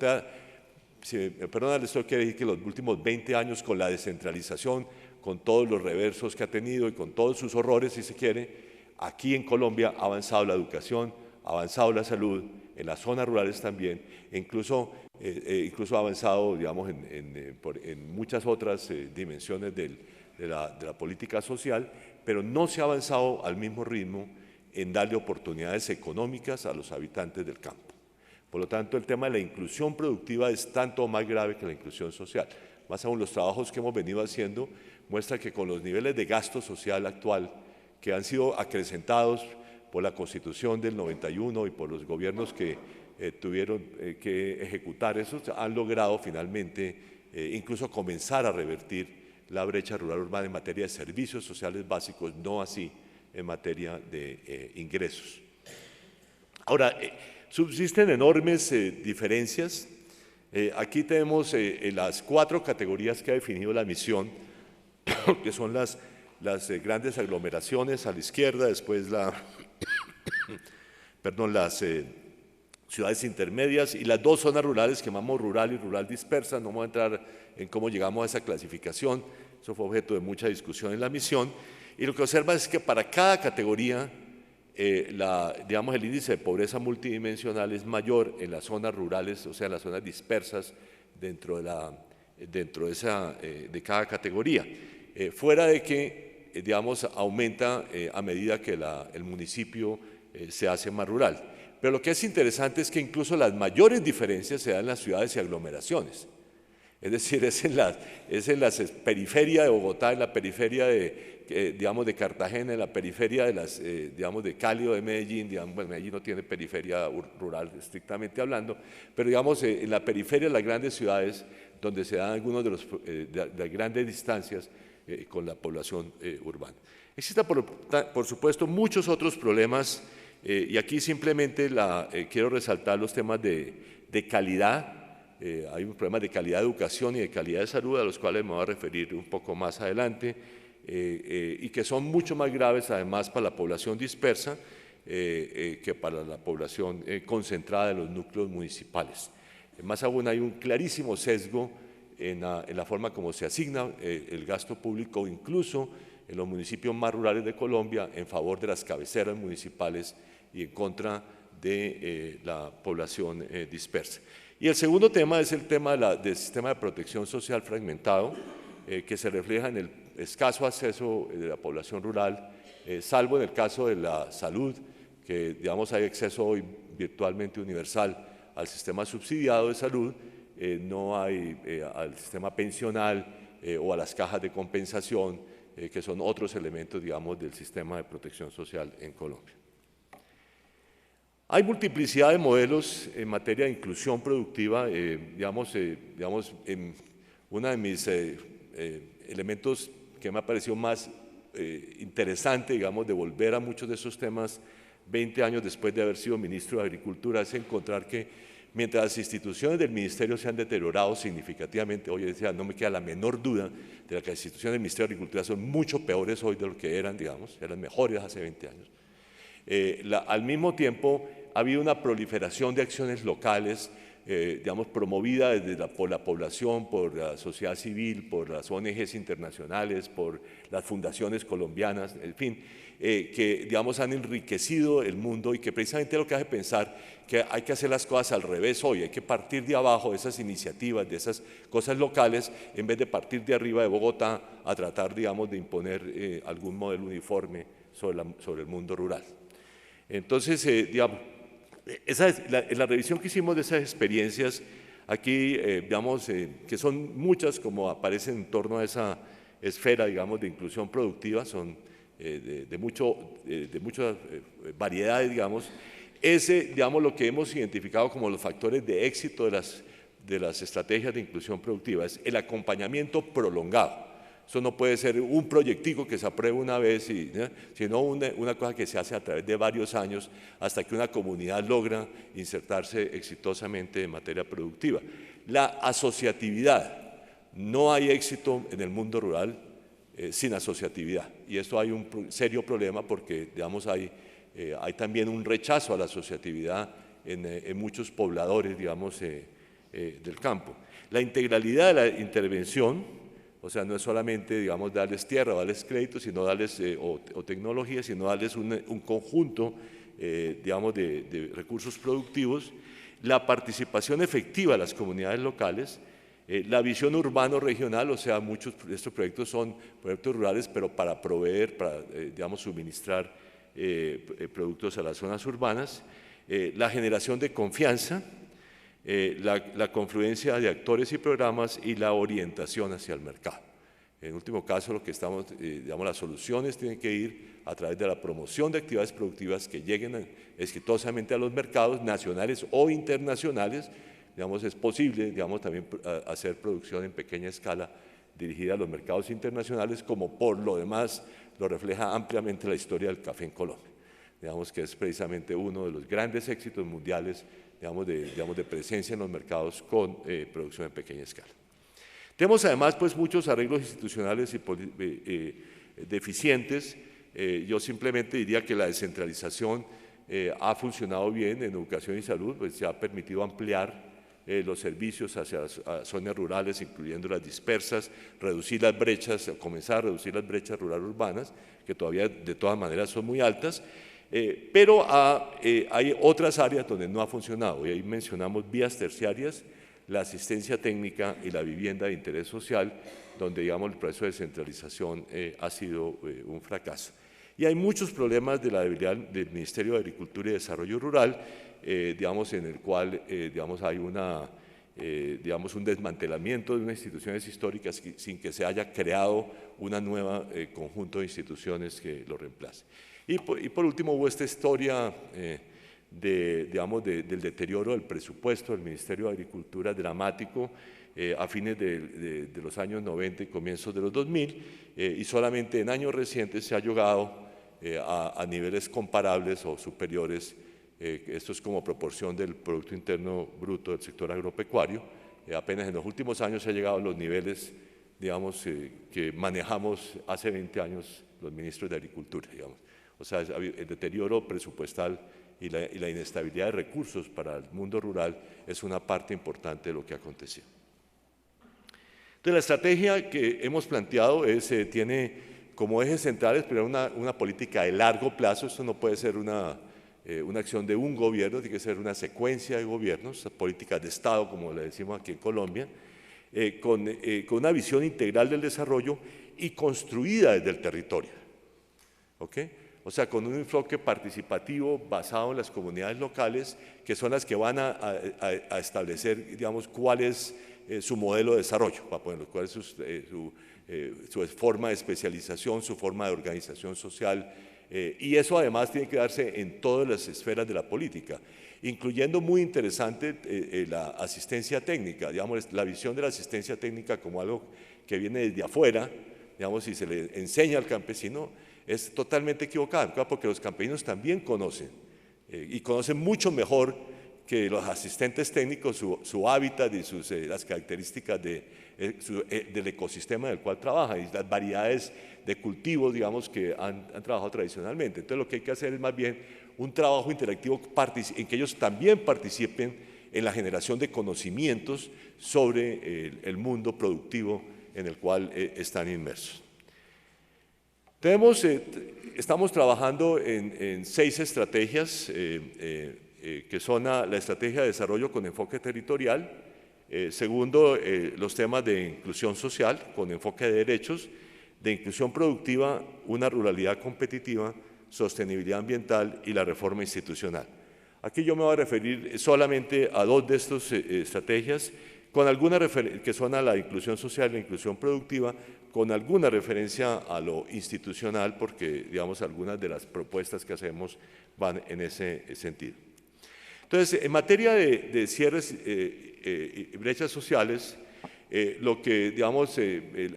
si me perdonan, esto quiere decir que los últimos 20 años con la descentralización, con todos los reversos que ha tenido y con todos sus horrores, si se quiere, aquí en Colombia ha avanzado la educación, ha avanzado la salud, en las zonas rurales también, e incluso ha avanzado, digamos, en muchas otras dimensiones de la política social, pero no se ha avanzado al mismo ritmo en darle oportunidades económicas a los habitantes del campo. Por lo tanto, el tema de la inclusión productiva es tanto más grave que la inclusión social. Más aún, los trabajos que hemos venido haciendo muestran que con los niveles de gasto social actual que han sido acrecentados por la Constitución del 91 y por los gobiernos que tuvieron que ejecutar eso, han logrado finalmente incluso comenzar a revertir la brecha rural-urbana en materia de servicios sociales básicos, no así en materia de ingresos. Ahora, subsisten enormes diferencias. Aquí tenemos las 4 categorías que ha definido la misión, que son las grandes aglomeraciones a la izquierda, después las ciudades intermedias y las 2 zonas rurales que llamamos rural y rural dispersa. No vamos a entrar en cómo llegamos a esa clasificación, eso fue objeto de mucha discusión en la misión, y lo que observa es que para cada categoría digamos, el índice de pobreza multidimensional es mayor en las zonas rurales, o sea, en las zonas dispersas dentro de cada categoría, fuera de que, digamos, aumenta a medida que el municipio se hace más rural. Pero lo que es interesante es que incluso las mayores diferencias se dan en las ciudades y aglomeraciones. Es decir, es en la periferia de Bogotá, en la periferia digamos, de Cartagena, en la periferia digamos, de Cali o de Medellín. Digamos, bueno, Medellín no tiene periferia rural estrictamente hablando, pero digamos, en la periferia de las grandes ciudades, donde se dan algunos de las grandes distancias con la población urbana. Existen, por supuesto, muchos otros problemas, y aquí simplemente quiero resaltar los temas de calidad. Hay un problema de calidad de educación y de calidad de salud, a los cuales me voy a referir un poco más adelante, y que son mucho más graves además para la población dispersa que para la población concentrada en los núcleos municipales. Más aún, hay un clarísimo sesgo en la forma como se asigna el gasto público, incluso en los municipios más rurales de Colombia, en favor de las cabeceras municipales y en contra de la población dispersa. Y el segundo tema es el tema del sistema de protección social fragmentado, que se refleja en el escaso acceso de la población rural, salvo en el caso de la salud, que, digamos, hay acceso hoy virtualmente universal al sistema subsidiado de salud, no hay al sistema pensional o a las cajas de compensación, que son otros elementos, digamos, del sistema de protección social en Colombia. Hay multiplicidad de modelos en materia de inclusión productiva. Digamos, uno de mis elementos que me ha parecido más interesante, digamos, de volver a muchos de esos temas 20 años después de haber sido ministro de Agricultura, es encontrar que mientras las instituciones del ministerio se han deteriorado significativamente, hoy decía, no me queda la menor duda de que las instituciones del Ministerio de Agricultura son mucho peores hoy de lo que eran, digamos, eran mejores hace 20 años. Al mismo tiempo, ha habido una proliferación de acciones locales, digamos, promovida por la población, por la sociedad civil, por las ONGs internacionales, por las fundaciones colombianas, en fin, que, digamos, han enriquecido el mundo y que precisamente lo que hace pensar que hay que hacer las cosas al revés hoy, hay que partir de abajo de esas iniciativas, de esas cosas locales, en vez de partir de arriba de Bogotá a tratar, digamos, de imponer algún modelo uniforme sobre el mundo rural. Entonces, digamos, en la revisión que hicimos de esas experiencias, aquí, digamos, que son muchas, como aparecen en torno a esa esfera, digamos, de inclusión productiva, son de muchas variedades, digamos, digamos, lo que hemos identificado como los factores de éxito de las estrategias de inclusión productiva es el acompañamiento prolongado. Eso no puede ser un proyectico que se apruebe una vez, sino una cosa que se hace a través de varios años hasta que una comunidad logra insertarse exitosamente en materia productiva. La asociatividad. No hay éxito en el mundo rural sin asociatividad. Y esto hay un serio problema porque, digamos, hay también un rechazo a la asociatividad en muchos pobladores, digamos, del campo. La integralidad de la intervención, o sea, no es solamente, digamos, darles tierra o darles crédito, sino darles, o tecnología, sino darles un conjunto, digamos, de recursos productivos, la participación efectiva de las comunidades locales, la visión urbano-regional, o sea, muchos de estos proyectos son proyectos rurales, pero para proveer, para, digamos, suministrar productos a las zonas urbanas, la generación de confianza, la confluencia de actores y programas y la orientación hacia el mercado. En último caso, lo que estamos, digamos, las soluciones tienen que ir a través de la promoción de actividades productivas que lleguen exitosamente a los mercados nacionales o internacionales. Digamos, es posible, digamos, también hacer producción en pequeña escala dirigida a los mercados internacionales, como por lo demás lo refleja ampliamente la historia del café en Colombia. Digamos que es precisamente uno de los grandes éxitos mundiales, digamos, de presencia en los mercados con producción en pequeña escala. Tenemos además pues muchos arreglos institucionales y deficientes. Yo simplemente diría que la descentralización ha funcionado bien en educación y salud, pues se ha permitido ampliar los servicios hacia las zonas rurales, incluyendo las dispersas, reducir las brechas, comenzar a reducir las brechas rural-urbanas, que todavía de todas maneras son muy altas, pero hay otras áreas donde no ha funcionado, y ahí mencionamos vías terciarias, la asistencia técnica y la vivienda de interés social, donde, digamos, el proceso de descentralización ha sido un fracaso. Y hay muchos problemas de la debilidad del Ministerio de Agricultura y Desarrollo Rural, digamos, en el cual, digamos, hay digamos, un desmantelamiento de unas instituciones históricas sin que se haya creado una nueva conjunto de instituciones que lo reemplace. Y por último, hubo esta historia digamos, del deterioro del presupuesto del Ministerio de Agricultura dramático a fines de los años 90 y comienzos de los 2000, y solamente en años recientes se ha llegado a niveles comparables o superiores, esto es como proporción del Producto Interno Bruto del sector agropecuario, apenas en los últimos años se ha llegado a los niveles, digamos, que manejamos hace 20 años los ministros de Agricultura, digamos. O sea, el deterioro presupuestal y la inestabilidad de recursos para el mundo rural es una parte importante de lo que ha acontecido. Entonces, la estrategia que hemos planteado tiene como ejes centrales primero una política de largo plazo. Esto no puede ser una acción de un gobierno, tiene que ser una secuencia de gobiernos, políticas de Estado, como le decimos aquí en Colombia, con una visión integral del desarrollo y construida desde el territorio. ¿Okay? O sea, con un enfoque participativo basado en las comunidades locales, que son las que van a establecer, digamos, cuál es su modelo de desarrollo, para ponerlo, cuál es su forma de especialización, su forma de organización social, y eso además tiene que darse en todas las esferas de la política, incluyendo muy interesante la asistencia técnica, digamos, la visión de la asistencia técnica como algo que viene desde afuera, digamos, si se le enseña al campesino, es totalmente equivocado, porque los campesinos también conocen, y conocen mucho mejor que los asistentes técnicos su hábitat y las características del ecosistema en el cual trabajan y las variedades de cultivos, digamos, que han trabajado tradicionalmente. Entonces, lo que hay que hacer es más bien un trabajo interactivo en que ellos también participen en la generación de conocimientos sobre el mundo productivo en el cual están inmersos. Estamos trabajando en 6 estrategias, que son la estrategia de desarrollo con enfoque territorial, segundo, los temas de inclusión social con enfoque de derechos, de inclusión productiva, una ruralidad competitiva, sostenibilidad ambiental y la reforma institucional. Aquí yo me voy a referir solamente a 2 de estas estrategias, con alguna que son a la inclusión social y la inclusión productiva, con alguna referencia a lo institucional, porque, digamos, algunas de las propuestas que hacemos van en ese sentido. Entonces, en materia de cierres y brechas sociales, lo que, digamos,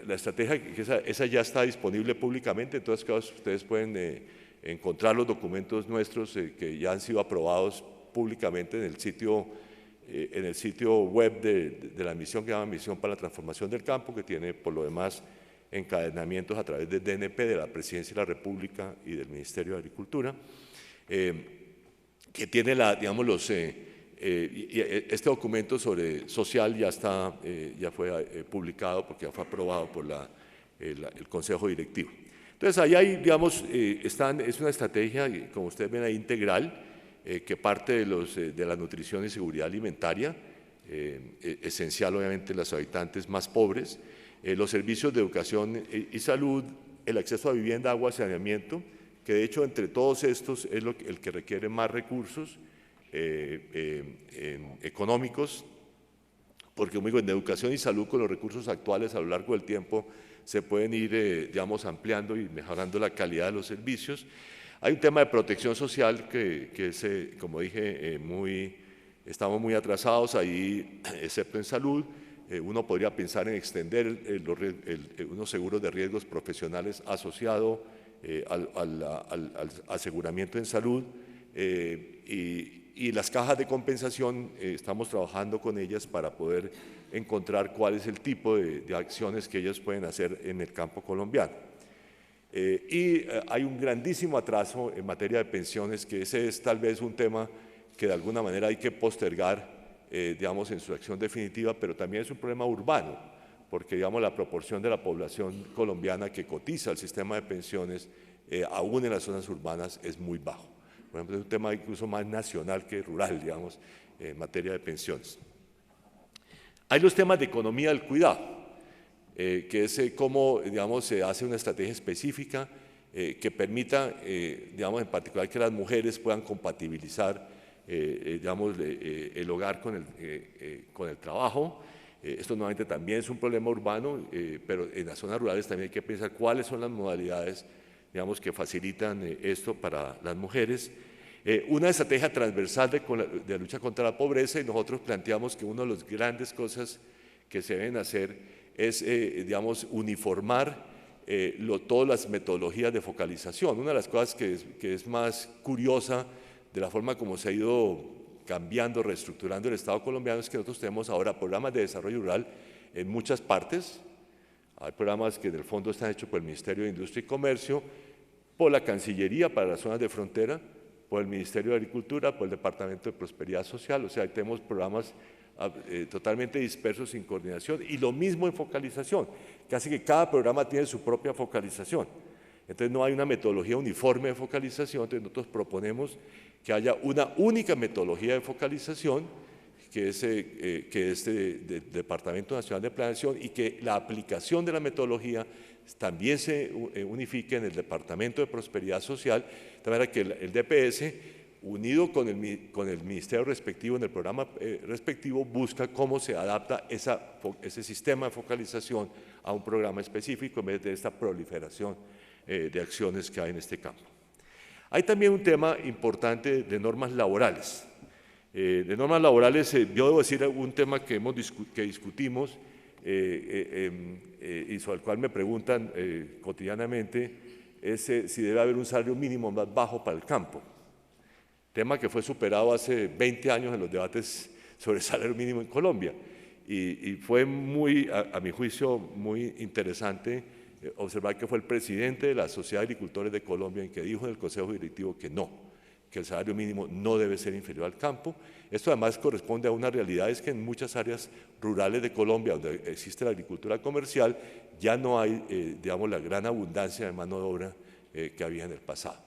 la estrategia, esa ya está disponible públicamente, en todos casos ustedes pueden encontrar los documentos nuestros que ya han sido aprobados públicamente en el sitio web de la misión que se llama Misión para la Transformación del Campo, que tiene por lo demás encadenamientos a través de DNP, de la Presidencia de la República y del Ministerio de Agricultura, que tiene, digamos, este documento social ya fue publicado porque ya fue aprobado por el Consejo Directivo. Entonces, ahí hay, digamos, es una estrategia, como ustedes ven ahí, integral, que parte de la nutrición y seguridad alimentaria, esencial obviamente en los habitantes más pobres, los servicios de educación y salud, el acceso a vivienda, agua, saneamiento, que de hecho entre todos estos es el que requiere más recursos económicos, porque como digo, en educación y salud con los recursos actuales a lo largo del tiempo se pueden ir, digamos, ampliando y mejorando la calidad de los servicios. Hay un tema de protección social que es, como dije, estamos muy atrasados ahí, excepto en salud. Uno podría pensar en extender unos seguros de riesgos profesionales asociados al aseguramiento en salud y las cajas de compensación, estamos trabajando con ellas para poder encontrar cuál es el tipo de acciones que ellas pueden hacer en el campo colombiano. Hay un grandísimo atraso en materia de pensiones, que ese es tal vez un tema que de alguna manera hay que postergar, digamos, en su acción definitiva, pero también es un problema urbano, porque, digamos, la proporción de la población colombiana que cotiza al sistema de pensiones, aún en las zonas urbanas, es muy bajo. Por ejemplo, es un tema incluso más nacional que rural, digamos, en materia de pensiones. Hay los temas de economía del cuidado, que es cómo, digamos, se hace una estrategia específica que permita, digamos, en particular que las mujeres puedan compatibilizar, digamos, el hogar con el trabajo. Esto nuevamente también es un problema urbano, pero en las zonas rurales también hay que pensar cuáles son las modalidades, digamos, que facilitan esto para las mujeres. Una estrategia transversal de lucha contra la pobreza, y nosotros planteamos que una de las grandes cosas que se deben hacer es, digamos, uniformar todas las metodologías de focalización. Una de las cosas que es más curiosa de la forma como se ha ido cambiando, reestructurando el Estado colombiano, es que nosotros tenemos ahora programas de desarrollo rural en muchas partes. Hay programas que en el fondo están hechos por el Ministerio de Industria y Comercio, por la Cancillería para las zonas de frontera, por el Ministerio de Agricultura, por el Departamento de Prosperidad Social. O sea, tenemos programas totalmente dispersos sin coordinación, y lo mismo en focalización. Casi que cada programa tiene su propia focalización. Entonces no hay una metodología uniforme de focalización. Entonces nosotros proponemos que haya una única metodología de focalización, que es del Departamento Nacional de Planeación, y que la aplicación de la metodología también se unifique en el Departamento de Prosperidad Social, de manera que el DPS, unido con el ministerio respectivo en el programa respectivo, busca cómo se adapta ese sistema de focalización a un programa específico en vez de esta proliferación de acciones que hay en este campo. Hay también un tema importante de normas laborales. De normas laborales, yo debo decir un tema que discutimos y sobre el cual me preguntan cotidianamente, es si debe haber un salario mínimo más bajo para el campo. Tema que fue superado hace 20 años en los debates sobre el salario mínimo en Colombia. Y fue muy, a mi juicio, muy interesante observar que fue el presidente de la Sociedad de Agricultores de Colombia en que dijo en el Consejo Directivo que no, que el salario mínimo no debe ser inferior al campo. Esto además corresponde a una realidad, es que en muchas áreas rurales de Colombia, donde existe la agricultura comercial, ya no hay, digamos, la gran abundancia de mano de obra que había en el pasado.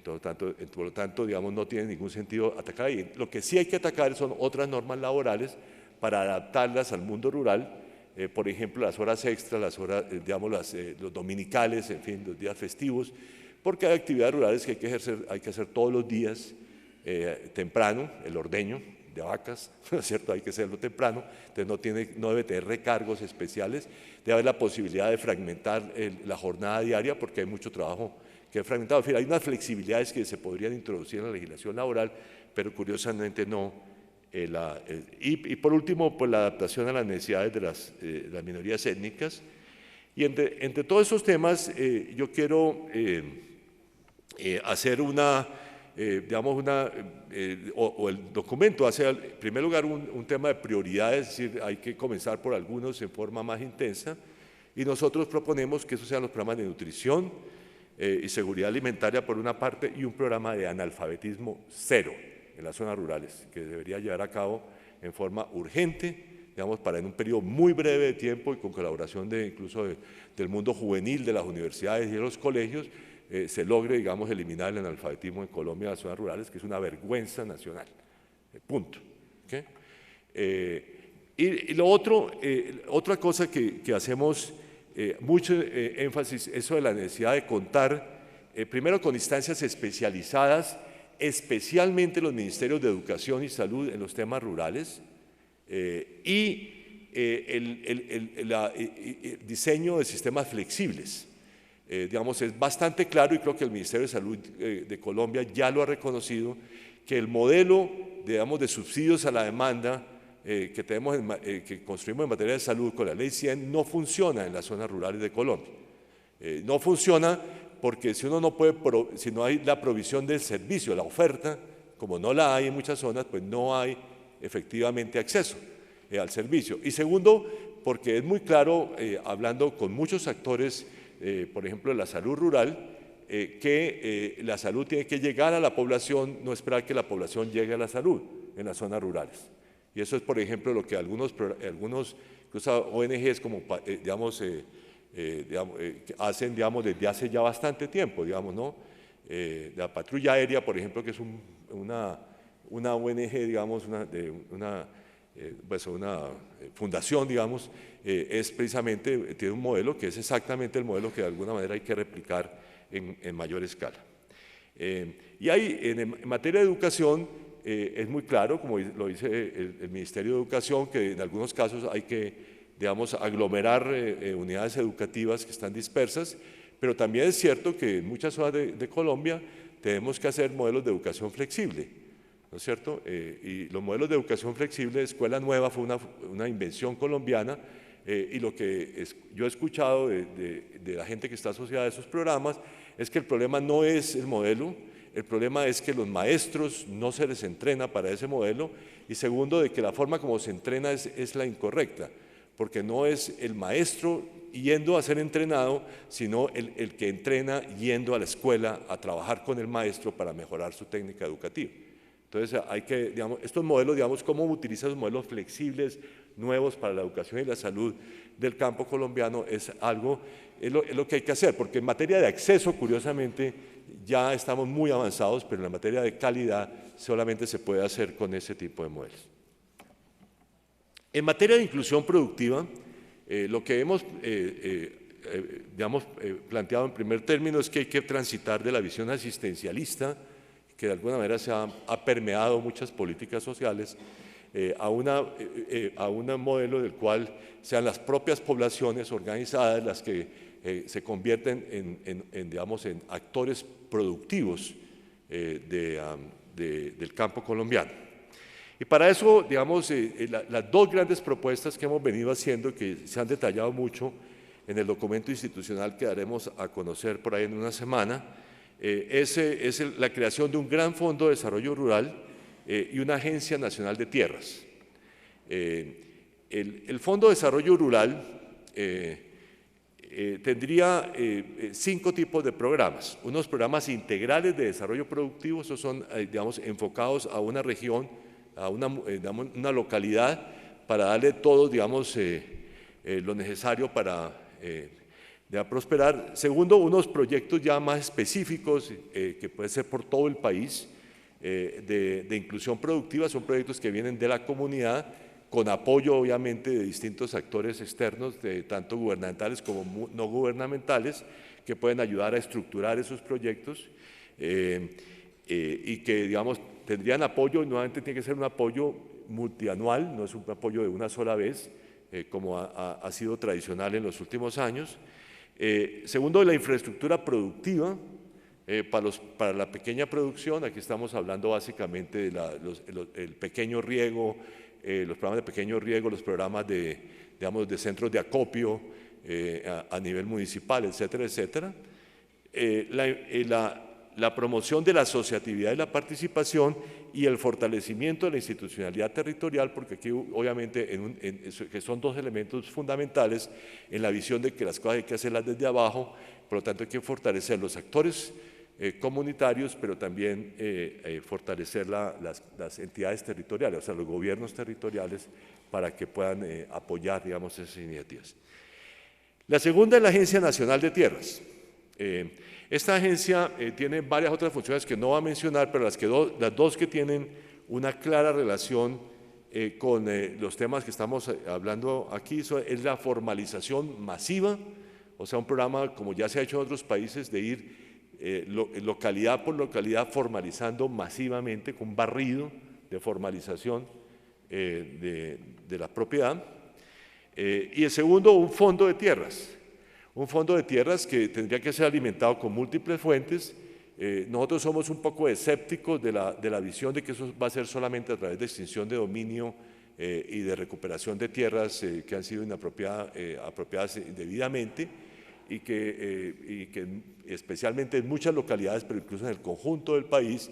Por lo tanto, digamos, no tiene ningún sentido atacar ahí. Lo que sí hay que atacar son otras normas laborales para adaptarlas al mundo rural, por ejemplo, las horas extras, las horas, digamos, los dominicales, en fin, los días festivos, porque hay actividades rurales que hay que hacer todos los días temprano, el ordeño de vacas, ¿no es cierto? Hay que hacerlo temprano, entonces no debe tener recargos especiales, debe haber la posibilidad de fragmentar la jornada diaria, porque hay mucho trabajo que es fragmentado. En fin, hay unas flexibilidades que se podrían introducir en la legislación laboral, pero curiosamente no. Y por último, pues la adaptación a las necesidades de las minorías étnicas. Y entre todos esos temas, yo quiero hacer digamos, el documento hace, en primer lugar, un tema de prioridades, es decir, hay que comenzar por algunos en forma más intensa, y nosotros proponemos que esos sean los programas de nutrición y seguridad alimentaria por una parte, y un programa de analfabetismo cero. en las zonas rurales, que debería llevar a cabo en forma urgente, digamos, para en un periodo muy breve de tiempo y con colaboración incluso del mundo juvenil, de las universidades y de los colegios, se logre, digamos, eliminar el analfabetismo en Colombia, en las zonas rurales, que es una vergüenza nacional. Punto. ¿Okay? Y lo otro, otra cosa que hacemos mucho énfasis, eso de la necesidad de contar, primero con instancias especializadas, especialmente los ministerios de Educación y Salud en los temas rurales, y el diseño de sistemas flexibles. Digamos, es bastante claro, y creo que el Ministerio de Salud de Colombia ya lo ha reconocido, que el modelo, digamos, de subsidios a la demanda que construimos en materia de salud con la Ley 100 no funciona en las zonas rurales de Colombia. No funciona porque si uno no puede, si no hay la provisión del servicio, la oferta, como no la hay en muchas zonas, pues no hay efectivamente acceso al servicio. Y segundo, porque es muy claro, hablando con muchos actores, por ejemplo, de la salud rural, que la salud tiene que llegar a la población, no esperar que la población llegue a la salud en las zonas rurales. Y eso es, por ejemplo, lo que algunos incluso ONGs como, hacen, digamos, desde hace ya bastante tiempo, digamos, ¿no? La Patrulla Aérea, por ejemplo, que es una ONG, digamos, una fundación, digamos, es precisamente, tiene un modelo que es exactamente el modelo que de alguna manera hay que replicar en mayor escala. Y hay, en materia de educación, es muy claro, como lo dice el Ministerio de Educación, que en algunos casos hay que, digamos, aglomerar unidades educativas que están dispersas, pero también es cierto que en muchas zonas de Colombia tenemos que hacer modelos de educación flexible, ¿no es cierto? Y los modelos de educación flexible, Escuela Nueva fue una invención colombiana, y lo que yo he escuchado de la gente que está asociada a esos programas es que el problema no es el modelo, el problema es que los maestros no se les entrena para ese modelo, y segundo, de que la forma como se entrena es la incorrecta, porque no es el maestro yendo a ser entrenado, sino el que entrena yendo a la escuela a trabajar con el maestro para mejorar su técnica educativa. Entonces hay que, digamos, estos modelos, digamos, cómo utilizar los modelos flexibles nuevos para la educación y la salud del campo colombiano es algo, es lo que hay que hacer, porque en materia de acceso, curiosamente, ya estamos muy avanzados, pero en la materia de calidad solamente se puede hacer con ese tipo de modelos. En materia de inclusión productiva, lo que hemos planteado en primer término es que hay que transitar de la visión asistencialista, que de alguna manera ha permeado muchas políticas sociales, a un modelo del cual sean las propias poblaciones organizadas las que se convierten en actores productivos del campo colombiano. Y para eso, digamos, las dos grandes propuestas que hemos venido haciendo, que se han detallado mucho en el documento institucional que daremos a conocer por ahí en una semana, es la creación de un gran fondo de desarrollo rural y una agencia nacional de tierras. El Fondo de Desarrollo Rural tendría 5 tipos de programas. Unos programas integrales de desarrollo productivo, esos son, digamos, enfocados a una región, a una localidad, para darle todo, digamos, lo necesario para prosperar. Segundo, unos proyectos ya más específicos, que pueden ser por todo el país, de inclusión productiva, son proyectos que vienen de la comunidad, con apoyo obviamente de distintos actores externos, tanto gubernamentales como no gubernamentales, que pueden ayudar a estructurar esos proyectos y que, digamos, tendrían apoyo, y nuevamente tiene que ser un apoyo multianual, no es un apoyo de una sola vez, como ha sido tradicional en los últimos años. Segundo, la infraestructura productiva para la pequeña producción. Aquí estamos hablando básicamente del pequeño riego, los programas de pequeño riego, los programas de centros de acopio a nivel municipal, etcétera, etcétera. La promoción de la asociatividad y la participación y el fortalecimiento de la institucionalidad territorial, porque aquí obviamente que son dos elementos fundamentales en la visión de que las cosas hay que hacerlas desde abajo, por lo tanto hay que fortalecer los actores comunitarios, pero también fortalecer las entidades territoriales, o sea, los gobiernos territoriales, para que puedan apoyar, digamos, esas iniciativas. La segunda es la Agencia Nacional de Tierras. Esta agencia tiene varias otras funciones que no voy a mencionar, pero las dos que tienen una clara relación con los temas que estamos hablando aquí es la formalización masiva, o sea, un programa como ya se ha hecho en otros países de ir localidad por localidad formalizando masivamente con un barrido de formalización de la propiedad. Y el segundo, un fondo de tierras. Un fondo de tierras que tendría que ser alimentado con múltiples fuentes. Nosotros somos un poco escépticos de la visión de que eso va a ser solamente a través de extinción de dominio y de recuperación de tierras que han sido apropiadas indebidamente y que especialmente en muchas localidades, pero incluso en el conjunto del país,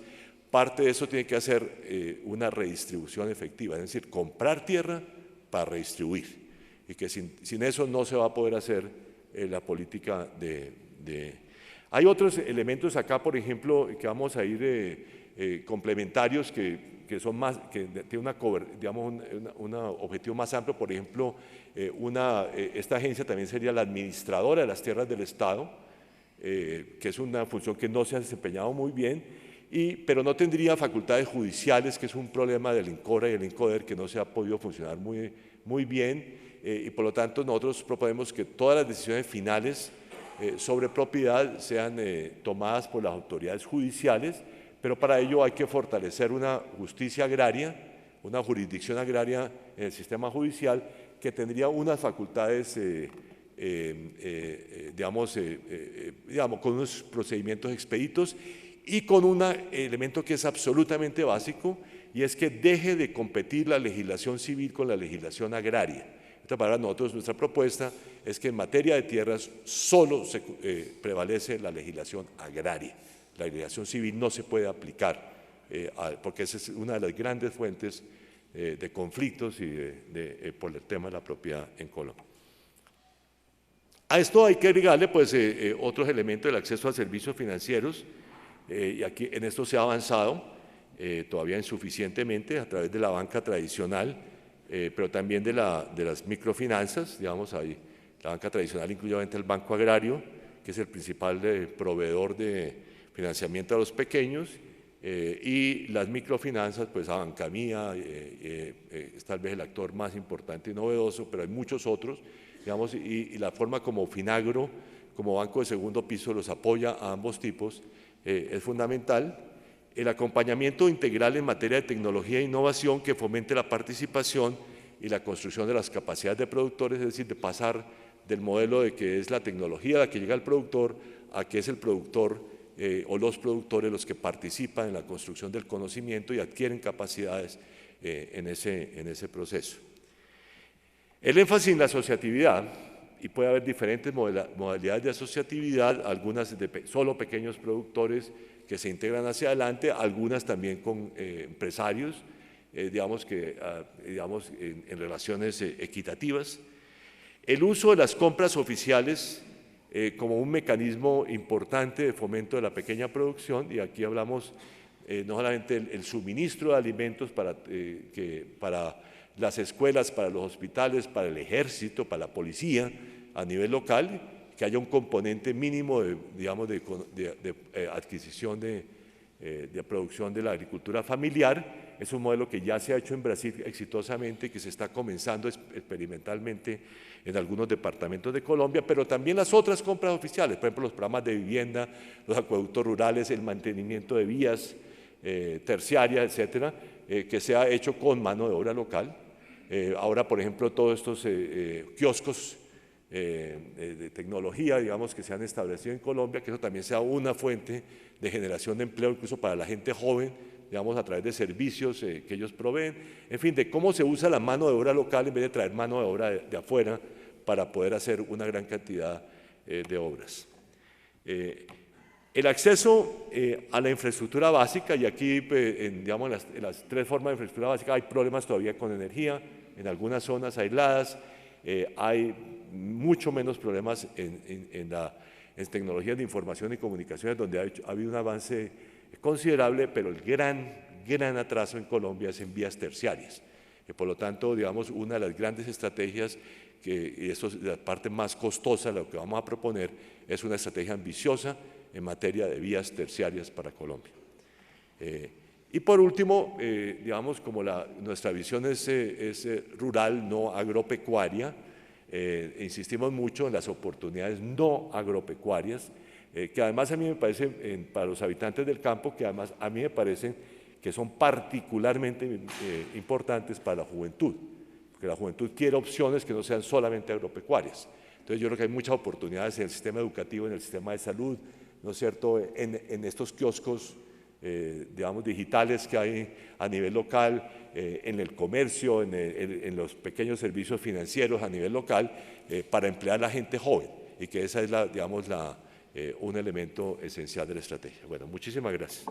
parte de eso tiene que hacer una redistribución efectiva, es decir, comprar tierra para redistribuir, y que sin eso no se va a poder hacer la política Hay otros elementos acá, por ejemplo, que vamos a ir complementarios que son más, que tienen un objetivo más amplio. Por ejemplo, esta agencia también sería la administradora de las tierras del Estado, que es una función que no se ha desempeñado muy bien, pero no tendría facultades judiciales, que es un problema del INCORA y el INCODER, que no se ha podido funcionar muy bien, y por lo tanto nosotros proponemos que todas las decisiones finales sobre propiedad sean tomadas por las autoridades judiciales, pero para ello hay que fortalecer una justicia agraria, una jurisdicción agraria en el sistema judicial que tendría unas facultades, con unos procedimientos expeditos y con un elemento que es absolutamente básico, y es que deje de competir la legislación civil con la legislación agraria. En otras palabras, nuestra propuesta es que en materia de tierras solo prevalece la legislación agraria. La legislación civil no se puede aplicar, porque esa es una de las grandes fuentes de conflictos por el tema de la propiedad en Colombia. A esto hay que agregarle pues, otros elementos del acceso a servicios financieros, y aquí en esto se ha avanzado, todavía insuficientemente, a través de la banca tradicional, pero también de las microfinanzas. Digamos, ahí la banca tradicional incluye obviamente el Banco Agrario, que es el principal proveedor de financiamiento a los pequeños, y las microfinanzas, pues a Banca Mía es tal vez el actor más importante y novedoso, pero hay muchos otros, digamos, y la forma como Finagro, como banco de segundo piso, los apoya a ambos tipos, es fundamental. El acompañamiento integral en materia de tecnología e innovación que fomente la participación y la construcción de las capacidades de productores, es decir, de pasar del modelo de que es la tecnología la que llega al productor a que es el productor o los productores los que participan en la construcción del conocimiento y adquieren capacidades en ese proceso. El énfasis en la asociatividad, y puede haber diferentes modalidades de asociatividad, algunas de solo pequeños productores que se integran hacia adelante, algunas también con empresarios, digamos en relaciones equitativas. El uso de las compras oficiales como un mecanismo importante de fomento de la pequeña producción, y aquí hablamos no solamente el suministro de alimentos para las escuelas, para los hospitales, para el ejército, para la policía a nivel local, que haya un componente mínimo de adquisición de producción de la agricultura familiar. Es un modelo que ya se ha hecho en Brasil exitosamente, que se está comenzando experimentalmente en algunos departamentos de Colombia, pero también las otras compras oficiales, por ejemplo, los programas de vivienda, los acueductos rurales, el mantenimiento de vías terciarias, etcétera, que se ha hecho con mano de obra local. Ahora, por ejemplo, todos estos kioscos de tecnología, digamos, que se han establecido en Colombia, que eso también sea una fuente de generación de empleo, incluso para la gente joven, digamos, a través de servicios que ellos proveen, en fin, de cómo se usa la mano de obra local en vez de traer mano de obra de afuera para poder hacer una gran cantidad de obras. El acceso a la infraestructura básica, y aquí, digamos, en las tres formas de infraestructura básica hay problemas todavía con energía, en algunas zonas aisladas, hay mucho menos problemas en en tecnologías de información y comunicaciones, donde ha habido un avance considerable, pero el gran atraso en Colombia es en vías terciarias. Por lo tanto, digamos, una de las grandes estrategias, y eso es la parte más costosa de lo que vamos a proponer, es una estrategia ambiciosa en materia de vías terciarias para Colombia. Y por último, digamos, como nuestra visión es rural, no agropecuaria, insistimos mucho en las oportunidades no agropecuarias, que además a mí me parece, para los habitantes del campo, que además a mí me parecen que son particularmente importantes para la juventud, porque la juventud quiere opciones que no sean solamente agropecuarias. Entonces yo creo que hay muchas oportunidades en el sistema educativo, en el sistema de salud, ¿no es cierto?, en estos kioscos, digamos, digitales que hay a nivel local, en el comercio, en los pequeños servicios financieros a nivel local, para emplear a la gente joven, y que esa es, digamos, un elemento esencial de la estrategia. Bueno, muchísimas gracias.